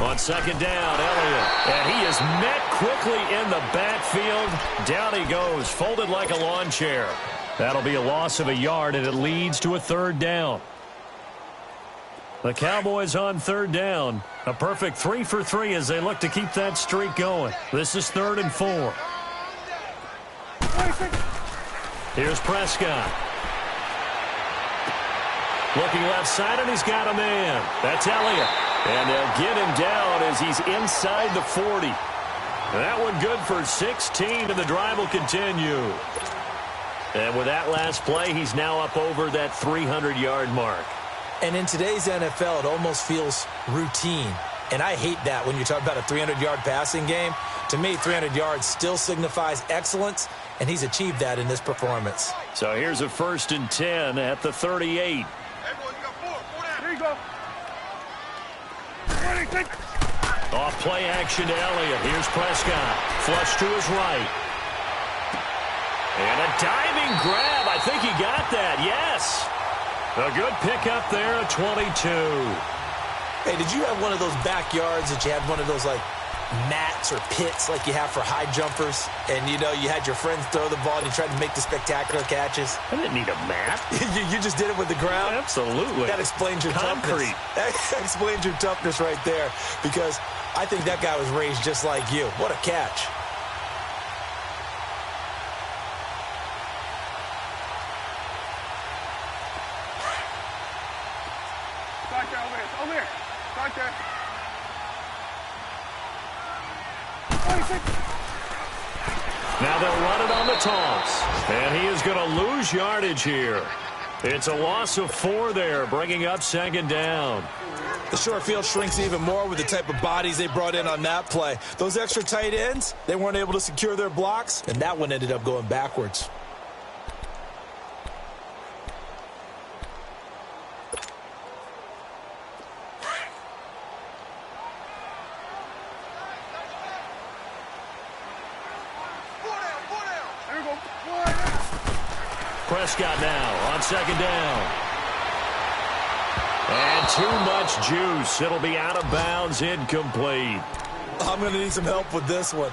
Speaker 1: On second down, Elliott. And he is met quickly in the backfield. Down he goes, folded like a lawn chair. That'll be a loss of a yard, and it leads to a third down. The Cowboys on third down. A perfect 3 for 3 as they look to keep that streak going. This is 3rd and 4. Here's Prescott. Looking left side, and he's got a man. That's Elliott. And they'll get him down as he's inside the 40. That one good for 16, and the drive will continue. And with that last play, he's now up over that 300-yard mark.
Speaker 2: And in today's NFL, it almost feels routine. And I hate that when you talk about a 300-yard passing game. To me, 300 yards still signifies excellence, and he's achieved that in this performance.
Speaker 1: So here's a 1st and 10 at the 38.
Speaker 3: Here you go.
Speaker 1: Off play action to Elliott. Here's Prescott. Flush to his right. And a diving grab. I think he got that. Yes. A good pickup there at 22.
Speaker 2: Hey, did you have one of those backyards that you had one of those, like, mats or pits like you have for high jumpers, and, you know, you had your friends throw the ball and you tried to make the spectacular catches?
Speaker 1: I didn't need a mat.
Speaker 2: You just did it with the ground?
Speaker 1: Absolutely.
Speaker 2: That explains your
Speaker 1: concrete.
Speaker 2: That explains your toughness right there, because I think that guy was raised just like you. What a catch.
Speaker 3: Right there, over here. Right there.
Speaker 1: Now they'll run it on the toss. And he is going to lose yardage here. It's a loss of 4 there, bringing up second down.
Speaker 2: The short field shrinks even more with the type of bodies they brought in on that play. Those extra tight ends, they weren't able to secure their blocks, and that one ended up going backwards.
Speaker 1: Prescott now on second down. And too much juice. It'll be out of bounds, incomplete.
Speaker 2: I'm going to need some help with this one.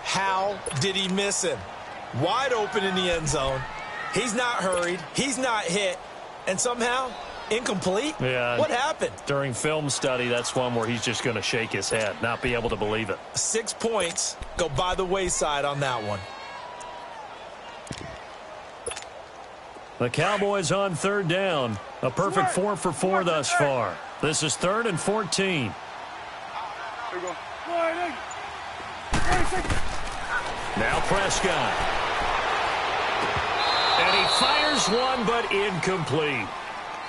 Speaker 2: How did he miss him? Wide open in the end zone. He's not hurried. He's not hit. And somehow, incomplete?
Speaker 1: Yeah.
Speaker 2: What happened?
Speaker 1: During film study, that's one where he's just going to shake his head, not be able to believe it.
Speaker 2: 6 points go by the wayside on that one.
Speaker 1: The Cowboys on third down. A perfect 4 for 4 thus far. This is 3rd and 14.
Speaker 3: There we go.
Speaker 1: Now Prescott. And he fires one, but incomplete.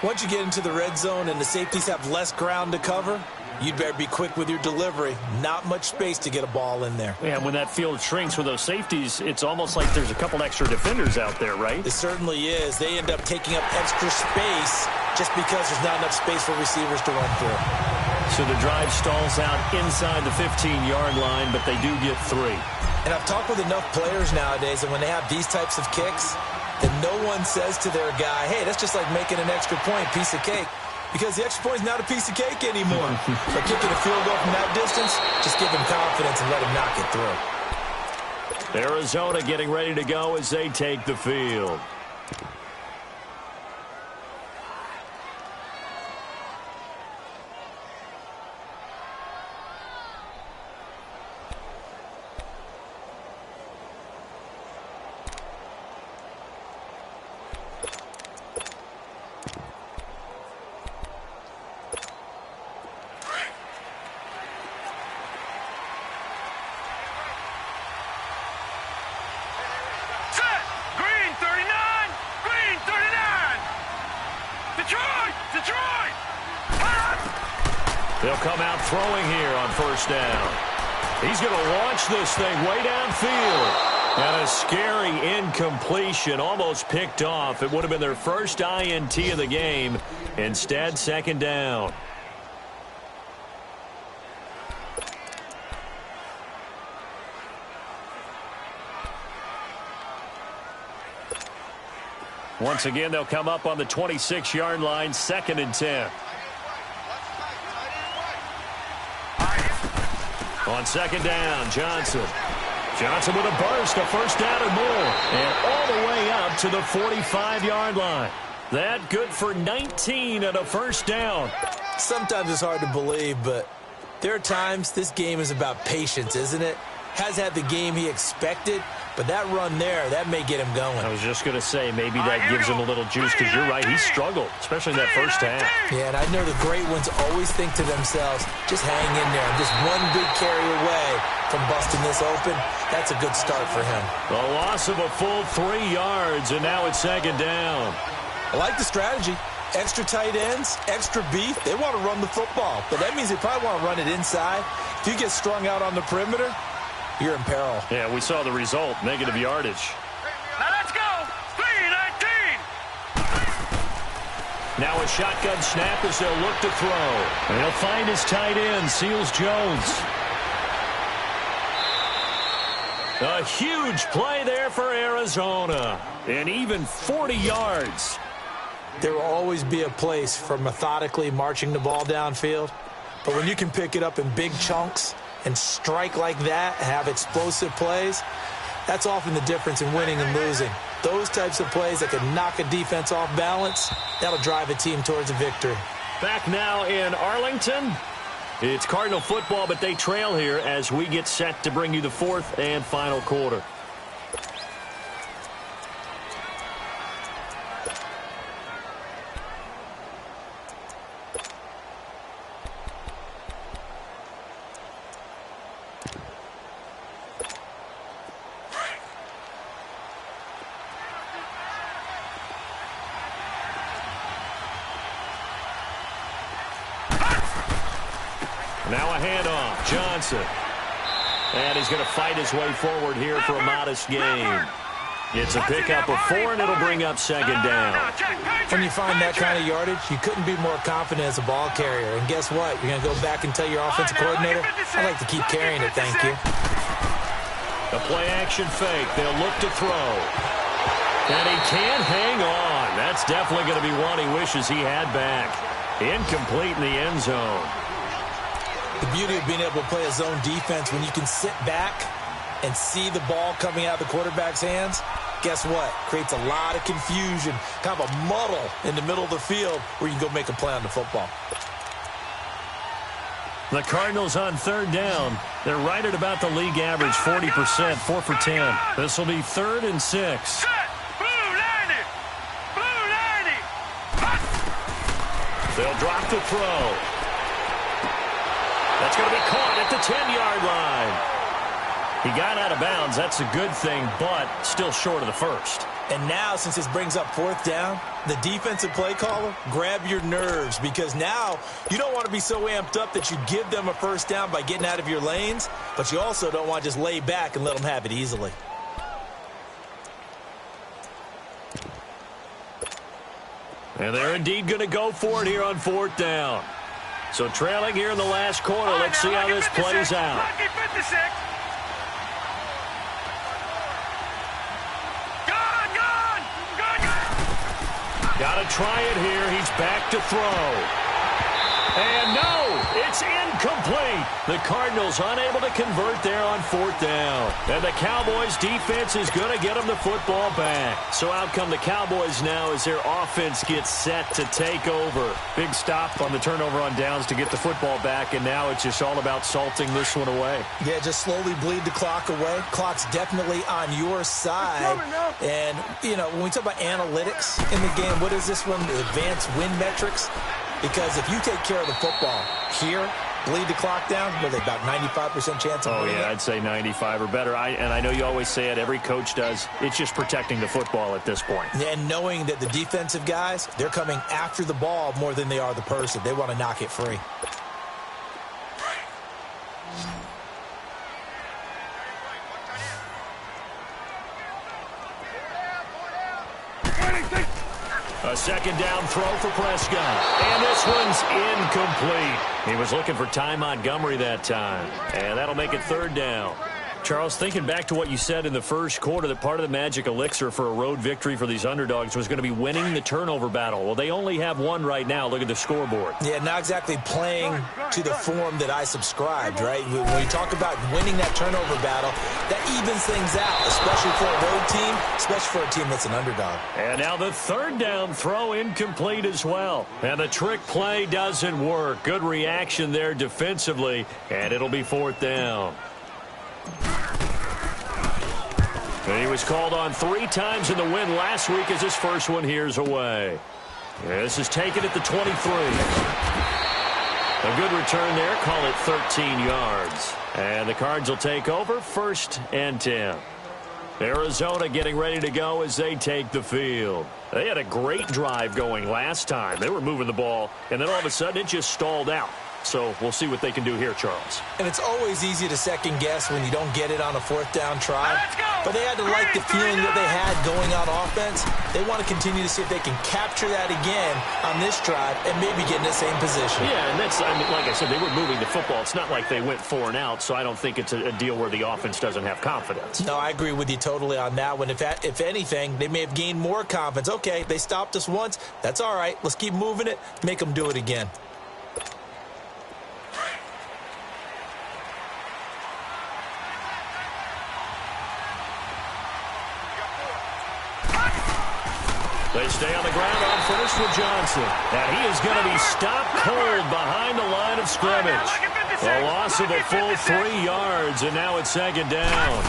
Speaker 2: Once you get into the red zone and the safeties have less ground to cover, you'd better be quick with your delivery. Not much space to get a ball in there.
Speaker 1: Yeah, when that field shrinks with those safeties, it's almost like there's a couple extra defenders out there, right?
Speaker 2: It certainly is. They end up taking up extra space just because there's not enough space for receivers to run through.
Speaker 1: So the drive stalls out inside the 15-yard line, but they do get 3.
Speaker 2: And I've talked with enough players nowadays, and when they have these types of kicks, then no one says to their guy, hey, that's just like making an extra point, piece of cake. Because the extra point is not a piece of cake anymore. But kicking a field goal from that distance, just give him confidence and let him knock it through.
Speaker 1: Arizona getting ready to go as they take the field. They'll come out throwing here on first down. He's going to launch this thing way downfield. And a scary incompletion, almost picked off. It would have been their first INT of the game. Instead, second down. Once again, they'll come up on the 26-yard line, 2nd and 10. On second down, Johnson. Johnson with a burst, a first down and more. And all the way up to the 45-yard line. That good for 19 and a first down.
Speaker 2: Sometimes it's hard to believe, but there are times this game is about patience, isn't it? Has had the game he expected, but that run there, that may get him going.
Speaker 1: I was just going to say, maybe that gives him a little juice, because you're right, he struggled, especially in that first half.
Speaker 2: Yeah, and I know the great ones always think to themselves, just hang in there. I'm just one big carry away from busting this open. That's a good start for him.
Speaker 1: The loss of a full 3 yards, and now it's second down.
Speaker 2: I like the strategy. Extra tight ends, extra beef. They want to run the football, but that means they probably want to run it inside. If you get strung out on the perimeter, you're in peril.
Speaker 1: Yeah, we saw the result, negative yardage.
Speaker 3: Now let's go. 3-19.
Speaker 1: Now a shotgun snap as they'll look to throw. And he'll find his tight end, Seals Jones. A huge play there for Arizona. And even 40 yards.
Speaker 2: There will always be a place for methodically marching the ball downfield. But when you can pick it up in big chunks and strike like that, have explosive plays, that's often the difference in winning and losing. Those types of plays that can knock a defense off balance, that'll drive a team towards a victory.
Speaker 1: Back now in Arlington. It's Cardinal football, but they trail here as we get set to bring you the fourth and final quarter. Now a handoff. Johnson. And he's going to fight his way forward here for a modest gain. It's a pickup of 4, and it'll bring up second down.
Speaker 2: When you find that kind of yardage, you couldn't be more confident as a ball carrier. And guess what? You're going to go back and tell your offensive coordinator, I'd like to keep carrying it, thank you.
Speaker 1: The play-action fake. They'll look to throw. And he can't hang on. That's definitely going to be one he wishes he had back. Incomplete in the end zone.
Speaker 2: The beauty of being able to play a zone defense when you can sit back and see the ball coming out of the quarterback's hands, guess what? Creates a lot of confusion, kind of a muddle in the middle of the field where you can go make a play on the football.
Speaker 1: The Cardinals on third down. They're right at about the league average, 40%, 4 for 10. This will be 3rd and 6. They'll drop the throw. That's going to be caught at the 10-yard line. He got out of bounds. That's a good thing, but still short of the first.
Speaker 2: And now, since this brings up 4th down, the defensive play caller, grab your nerves, because now you don't want to be so amped up that you give them a first down by getting out of your lanes, but you also don't want to just lay back and let them have it easily.
Speaker 1: And they're indeed going to go for it here on 4th down. So trailing here in the last quarter. Let's see how this plays out. Got to try it here. He's back to throw. And no, it's incomplete. The Cardinals unable to convert there on 4th down. And the Cowboys defense is going to get them the football back. So out come the Cowboys now as their offense gets set to take over. Big stop on the turnover on downs to get the football back, and now it's just all about salting this one away.
Speaker 2: Yeah, just slowly bleed the clock away. Clock's definitely on your side. And, you know, when we talk about analytics in the game, what is this one? The advanced win metrics? Because if you take care of the football here, bleed the clock down, with about 95% chance of winning.
Speaker 1: Oh, yeah, I'd say 95 or better. And I know you always say it, every coach does. It's just protecting the football at this point.
Speaker 2: And knowing that the defensive guys, they're coming after the ball more than they are the person. They want to knock it free.
Speaker 1: A second down throw for Prescott. And this one's incomplete. He was looking for Ty Montgomery that time. And that'll make it 3rd down. Charles, thinking back to what you said in the first quarter, that part of the magic elixir for a road victory for these underdogs was going to be winning the turnover battle. Well, they only have one right now. Look at the scoreboard.
Speaker 2: Yeah, not exactly playing to the form that I subscribed, right? When you talk about winning that turnover battle, that evens things out, especially for a road team, especially for a team that's an underdog.
Speaker 1: And now the 3rd down throw incomplete as well. And the trick play doesn't work. Good reaction there defensively, and it'll be 4th down. And he was called on 3 times in the win last week as his first one here's away. This is taken at the 23. A good return there. Call it 13 yards. And the Cards will take over 1st and 10. Arizona getting ready to go as they take the field. They had a great drive going last time. They were moving the ball, and then all of a sudden it just stalled out. So we'll see what they can do here, Charles.
Speaker 2: And it's always easy to second guess when you don't get it on a 4th down try. But they had to like the feeling that they had going on offense. They want to continue to see if they can capture that again on this drive and maybe get in the same position.
Speaker 1: Yeah, and that's, I mean, like I said, they were moving the football. It's not like they went 4 and out, so I don't think it's a deal where the offense doesn't have confidence.
Speaker 2: No, I agree with you totally on that one. If anything, they may have gained more confidence. Okay, they stopped us once. That's all right. Let's keep moving it. Make them do it again.
Speaker 1: They stay on the ground on first with Johnson. And he is going to be stopped cold behind the line of scrimmage. A loss of a full 3 yards, and now it's second down.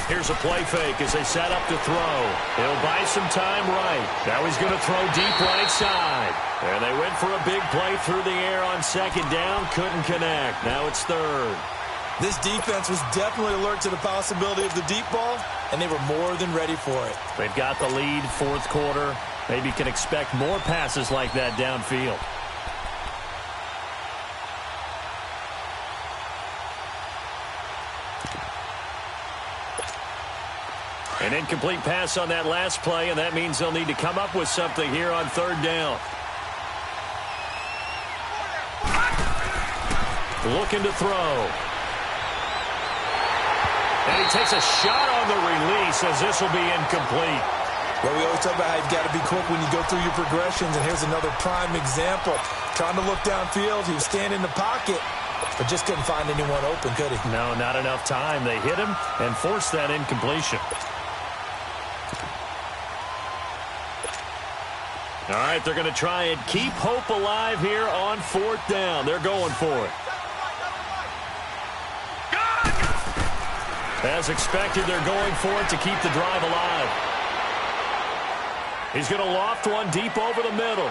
Speaker 1: Here's a play fake as they set up to throw. He'll buy some time right. Now he's going to throw deep right side. And they went for a big play through the air on second down. Couldn't connect. Now it's third.
Speaker 2: This defense was definitely alert to the possibility of the deep ball, and they were more than ready for it.
Speaker 1: They've got the lead, fourth quarter. Maybe can expect more passes like that downfield. An incomplete pass on that last play, and that means they'll need to come up with something here on third down. Looking to throw. And he takes a shot on the release as this will be incomplete.
Speaker 2: Well, we always talk about how you've got to be quick when you go through your progressions, and here's another prime example. Trying to look downfield, he was standing in the pocket, but just couldn't find anyone open, could he?
Speaker 1: No, not enough time. They hit him and forced that incompletion. All right, they're going to try and keep hope alive here on fourth down. They're going for it. As expected, they're going for it to keep the drive alive. He's going to loft one deep over the middle.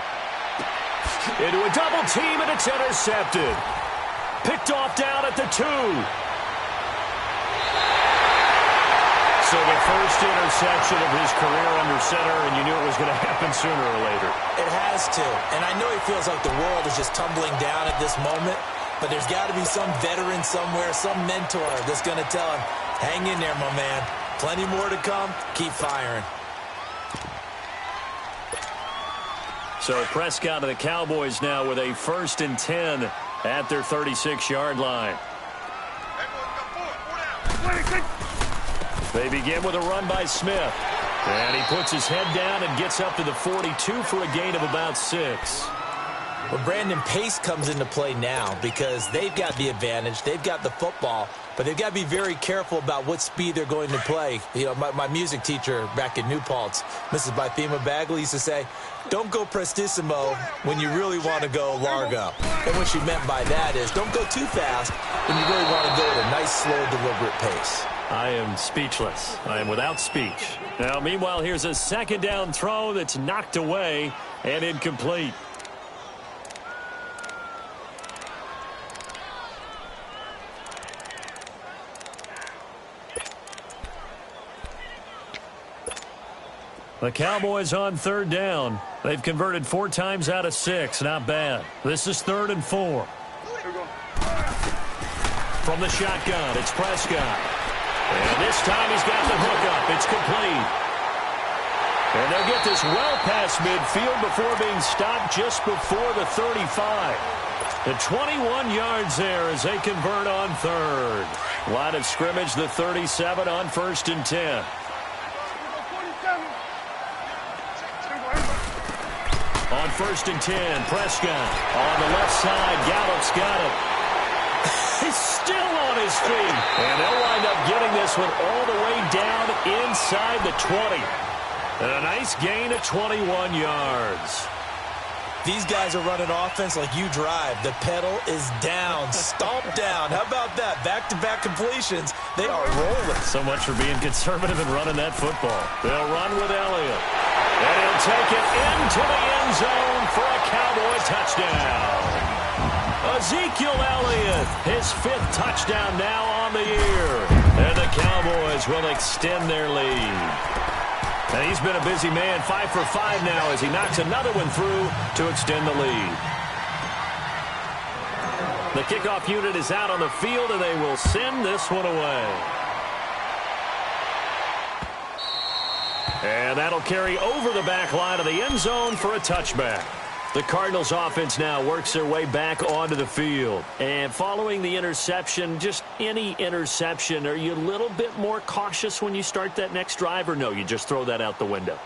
Speaker 1: Into a double team, and it's intercepted. Picked off down at the 2. So the first interception of his career under center, and you knew it was going to happen sooner or later.
Speaker 2: It has to. And I know he feels like the world is just tumbling down at this moment, but there's got to be some veteran somewhere, some mentor that's going to tell him, hang in there, my man. Plenty more to come. Keep firing.
Speaker 1: So Prescott of the Cowboys now with a 1st and 10 at their 36-yard line. They begin with a run by Smith. And he puts his head down and gets up to the 42 for a gain of about 6.
Speaker 2: Well, Brandon, pace comes into play now because they've got the advantage. They've got the football, but they've got to be very careful about what speed they're going to play. You know, my music teacher back in New Paltz, Mrs. Bythema Bagley, used to say, don't go prestissimo when you really want to go largo. And what she meant by that is don't go too fast when you really want to go at a nice, slow, deliberate pace.
Speaker 1: I am speechless. I am without speech. Now, meanwhile, here's a second down throw that's knocked away and incomplete. The Cowboys on third down. They've converted 4 times out of 6. Not bad. This is 3rd and 4. From the shotgun, it's Prescott. And this time he's got the hook up. It's complete. And they'll get this well past midfield before being stopped just before the 35. The 21 yards there as they convert on third. Line of scrimmage, the 37 on 1st and 10. On 1st and 10, Prescott on the left side. Gallup's got it. He's still on his feet. And they'll wind up getting this one all the way down inside the 20. And a nice gain of 21 yards.
Speaker 2: These guys are running offense like you drive. The pedal is down, stomped down. How about that? Back-to-back completions. They are rolling.
Speaker 1: So much for being conservative and running that football. They'll run with Elliott. And he'll take it into the end zone for a Cowboy touchdown. Ezekiel Elliott, his 5th touchdown now on the year. And the Cowboys will extend their lead. And he's been a busy man, 5 for 5 now as he knocks another one through to extend the lead. The kickoff unit is out on the field, and they will send this one away. And that'll carry over the back line of the end zone for a touchback. The Cardinals offense now works their way back onto the field. And following the interception, just any interception, are you a little bit more cautious when you start that next drive, or no, you just throw that out the window?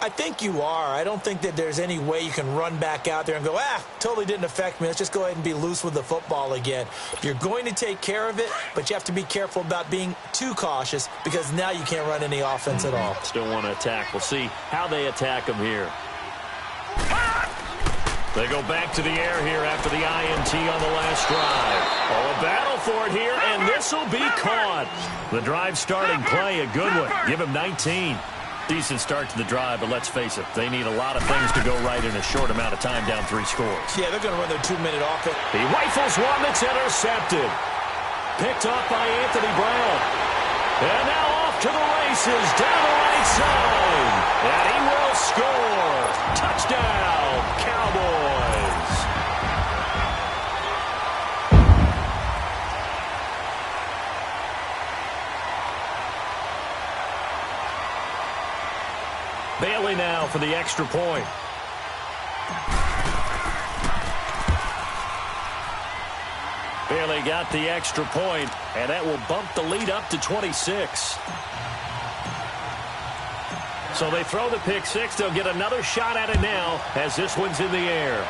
Speaker 2: I think you are. I don't think that there's any way you can run back out there and go, totally didn't affect me. Let's just go ahead and be loose with the football again. You're going to take care of it, but you have to be careful about being too cautious because now you can't run any offense at all.
Speaker 1: Still want to attack. We'll see how they attack them here. They go back to the air here after the INT on the last drive. Oh, a battle for it here, and this will be caught. The drive starting play, a good one. Give him 19. Decent start to the drive, but let's face it, they need a lot of things to go right in a short amount of time down 3 scores.
Speaker 2: Yeah, they're going to run their 2-minute offense.
Speaker 1: He rifles one that's intercepted. Picked off by Anthony Brown. And now off to the races down the right side. And he will score. Touchdown, Cowboys. Bailey now for the extra point. Bailey got the extra point, and that will bump the lead up to 26. So they throw the pick six. They'll get another shot at it now as this one's in the air.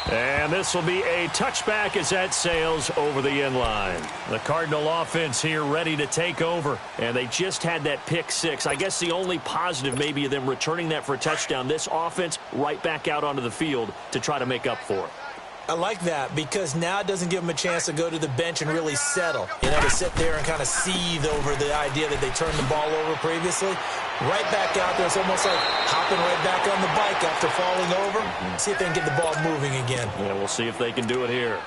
Speaker 1: And this will be a touchback as that sails over the end line. The Cardinal offense here ready to take over. And they just had that pick six. I guess the only positive maybe of them returning that for a touchdown. This offense right back out onto the field to try to make up for it.
Speaker 2: I like that because now it doesn't give them a chance to go to the bench and really settle. You know, to sit there and kind of seethe over the idea that they turned the ball over previously. Right back out there. It's almost like hopping right back on the bike after falling over. See if they can get the ball moving again.
Speaker 1: Yeah, we'll see if they can do it here.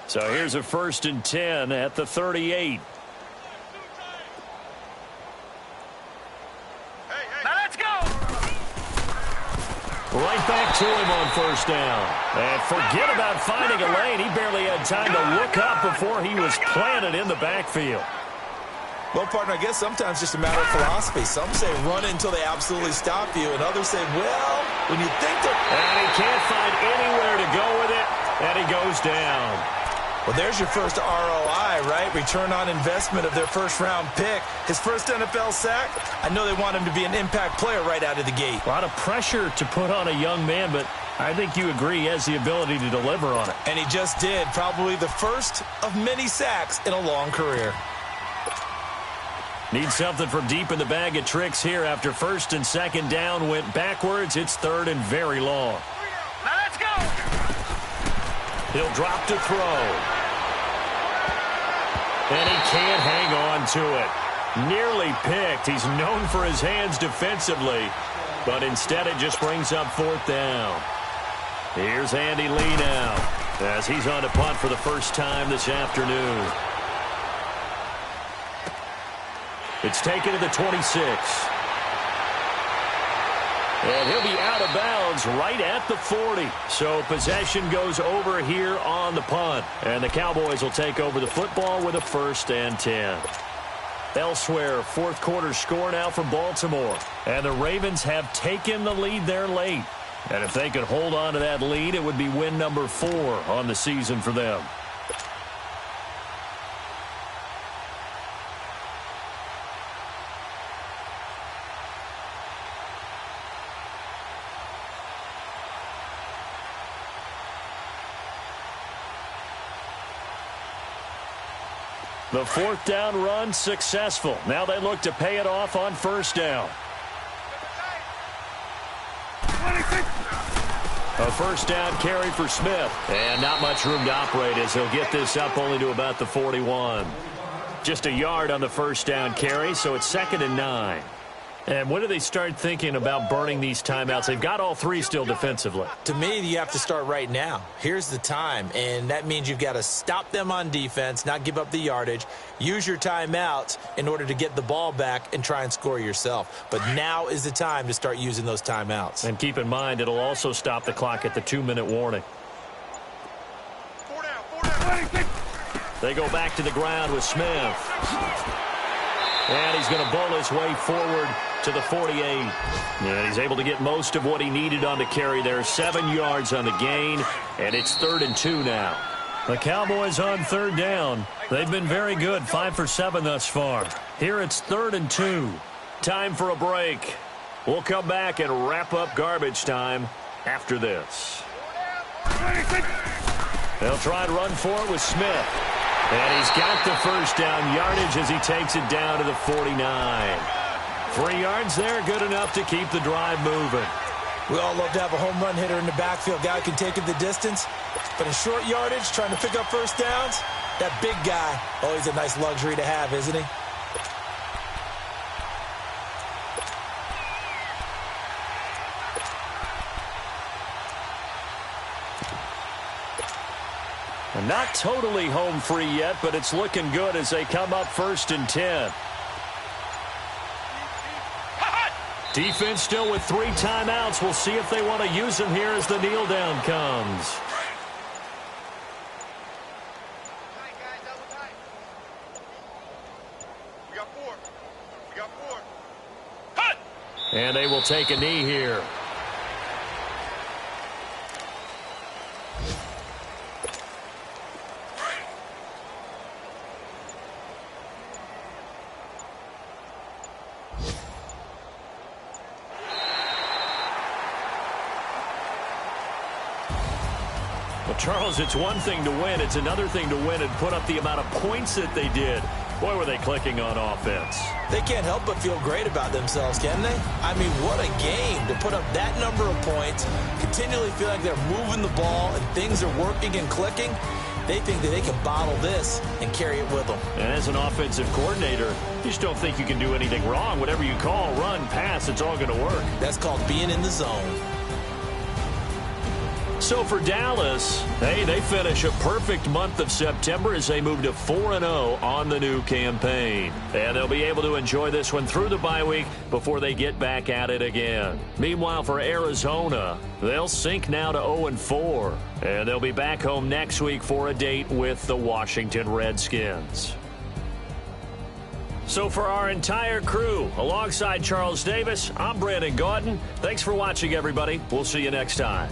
Speaker 1: So here's a 1st and 10 at the 38.
Speaker 3: Now let's go.
Speaker 1: Right back to him on 1st down. And forget about finding a lane. He barely had time to look up before he was planted in the backfield.
Speaker 2: Well, partner, I guess sometimes just a matter of philosophy. Some say run until they absolutely stop you, and others say, well, when you think they're...
Speaker 1: And he can't find anywhere to go with it, and he goes down.
Speaker 2: Well, there's your first ROI, right? Return on investment of their first-round pick. His first NFL sack, I know they want him to be an impact player right out of the gate.
Speaker 1: A lot of pressure to put on a young man, but I think you agree he has the ability to deliver on it.
Speaker 2: And he just did. Probably the first of many sacks in a long career.
Speaker 1: Need something from deep in the bag of tricks here after 1st and 2nd down went backwards. It's 3rd and very long.
Speaker 3: Now let's go.
Speaker 1: He'll drop to throw. And he can't hang on to it. Nearly picked. He's known for his hands defensively, but instead it just brings up 4th down. Here's Andy Lee now as he's on to punt for the first time this afternoon. It's taken to the 26. And he'll be out of bounds right at the 40. So possession goes over here on the punt. And the Cowboys will take over the football with a 1st and 10. Elsewhere, 4th quarter score now for Baltimore. And the Ravens have taken the lead there late. And if they could hold on to that lead, it would be win number 4 on the season for them. The 4th down run successful. Now they look to pay it off on 1st down. A 1st down carry for Smith. And not much room to operate as he'll get this up only to about the 41. Just a yard on the 1st down carry, so it's 2nd and 9. And when do they start thinking about burning these timeouts? They've got all 3 still defensively.
Speaker 2: To me, you have to start right now. Here's the time, and that means you've got to stop them on defense, not give up the yardage, use your timeouts in order to get the ball back and try and score yourself. But now is the time to start using those timeouts.
Speaker 1: And keep in mind, it'll also stop the clock at the 2-minute warning.
Speaker 3: 4 down.
Speaker 1: They go back to the ground with Smith. And he's going to bowl his way forward to the 48. And he's able to get most of what he needed on the carry there. 7 yards on the gain, and it's 3rd and 2 now. The Cowboys on 3rd down. They've been very good, 5 for 7 thus far. Here it's 3rd and 2. Time for a break. We'll come back and wrap up garbage time after this. They'll try and run for it with Smith. And he's got the first down yardage as he takes it down to the 49. 3 yards there, good enough to keep the drive moving.
Speaker 2: We all love to have a home run hitter in the backfield. Guy can take it the distance. But in short yardage, trying to pick up first downs, that big guy, always a nice luxury to have, isn't he?
Speaker 1: And not totally home free yet, but it's looking good as they come up 1st and 10. Defense still with 3 timeouts. We'll see if they want to use them here as the kneel down comes.
Speaker 3: We got 4.
Speaker 1: And they will take a knee here. Well, Charles, it's one thing to win. It's another thing to win and put up the amount of points that they did. Boy, were they clicking on offense.
Speaker 2: They can't help but feel great about themselves, can they? I mean, what a game to put up that number of points, continually feel like they're moving the ball and things are working and clicking. They think that they can bottle this and carry it with them.
Speaker 1: And as an offensive coordinator, you just don't think you can do anything wrong. Whatever you call, run, pass, it's all going to work.
Speaker 2: That's called being in the zone.
Speaker 1: So for Dallas, hey, they finish a perfect month of September as they move to 4-0 on the new campaign. And they'll be able to enjoy this one through the bye week before they get back at it again. Meanwhile, for Arizona, they'll sink now to 0-4. And they'll be back home next week for a date with the Washington Redskins. So for our entire crew, alongside Charles Davis, I'm Brandon Gaudin. Thanks for watching, everybody. We'll see you next time.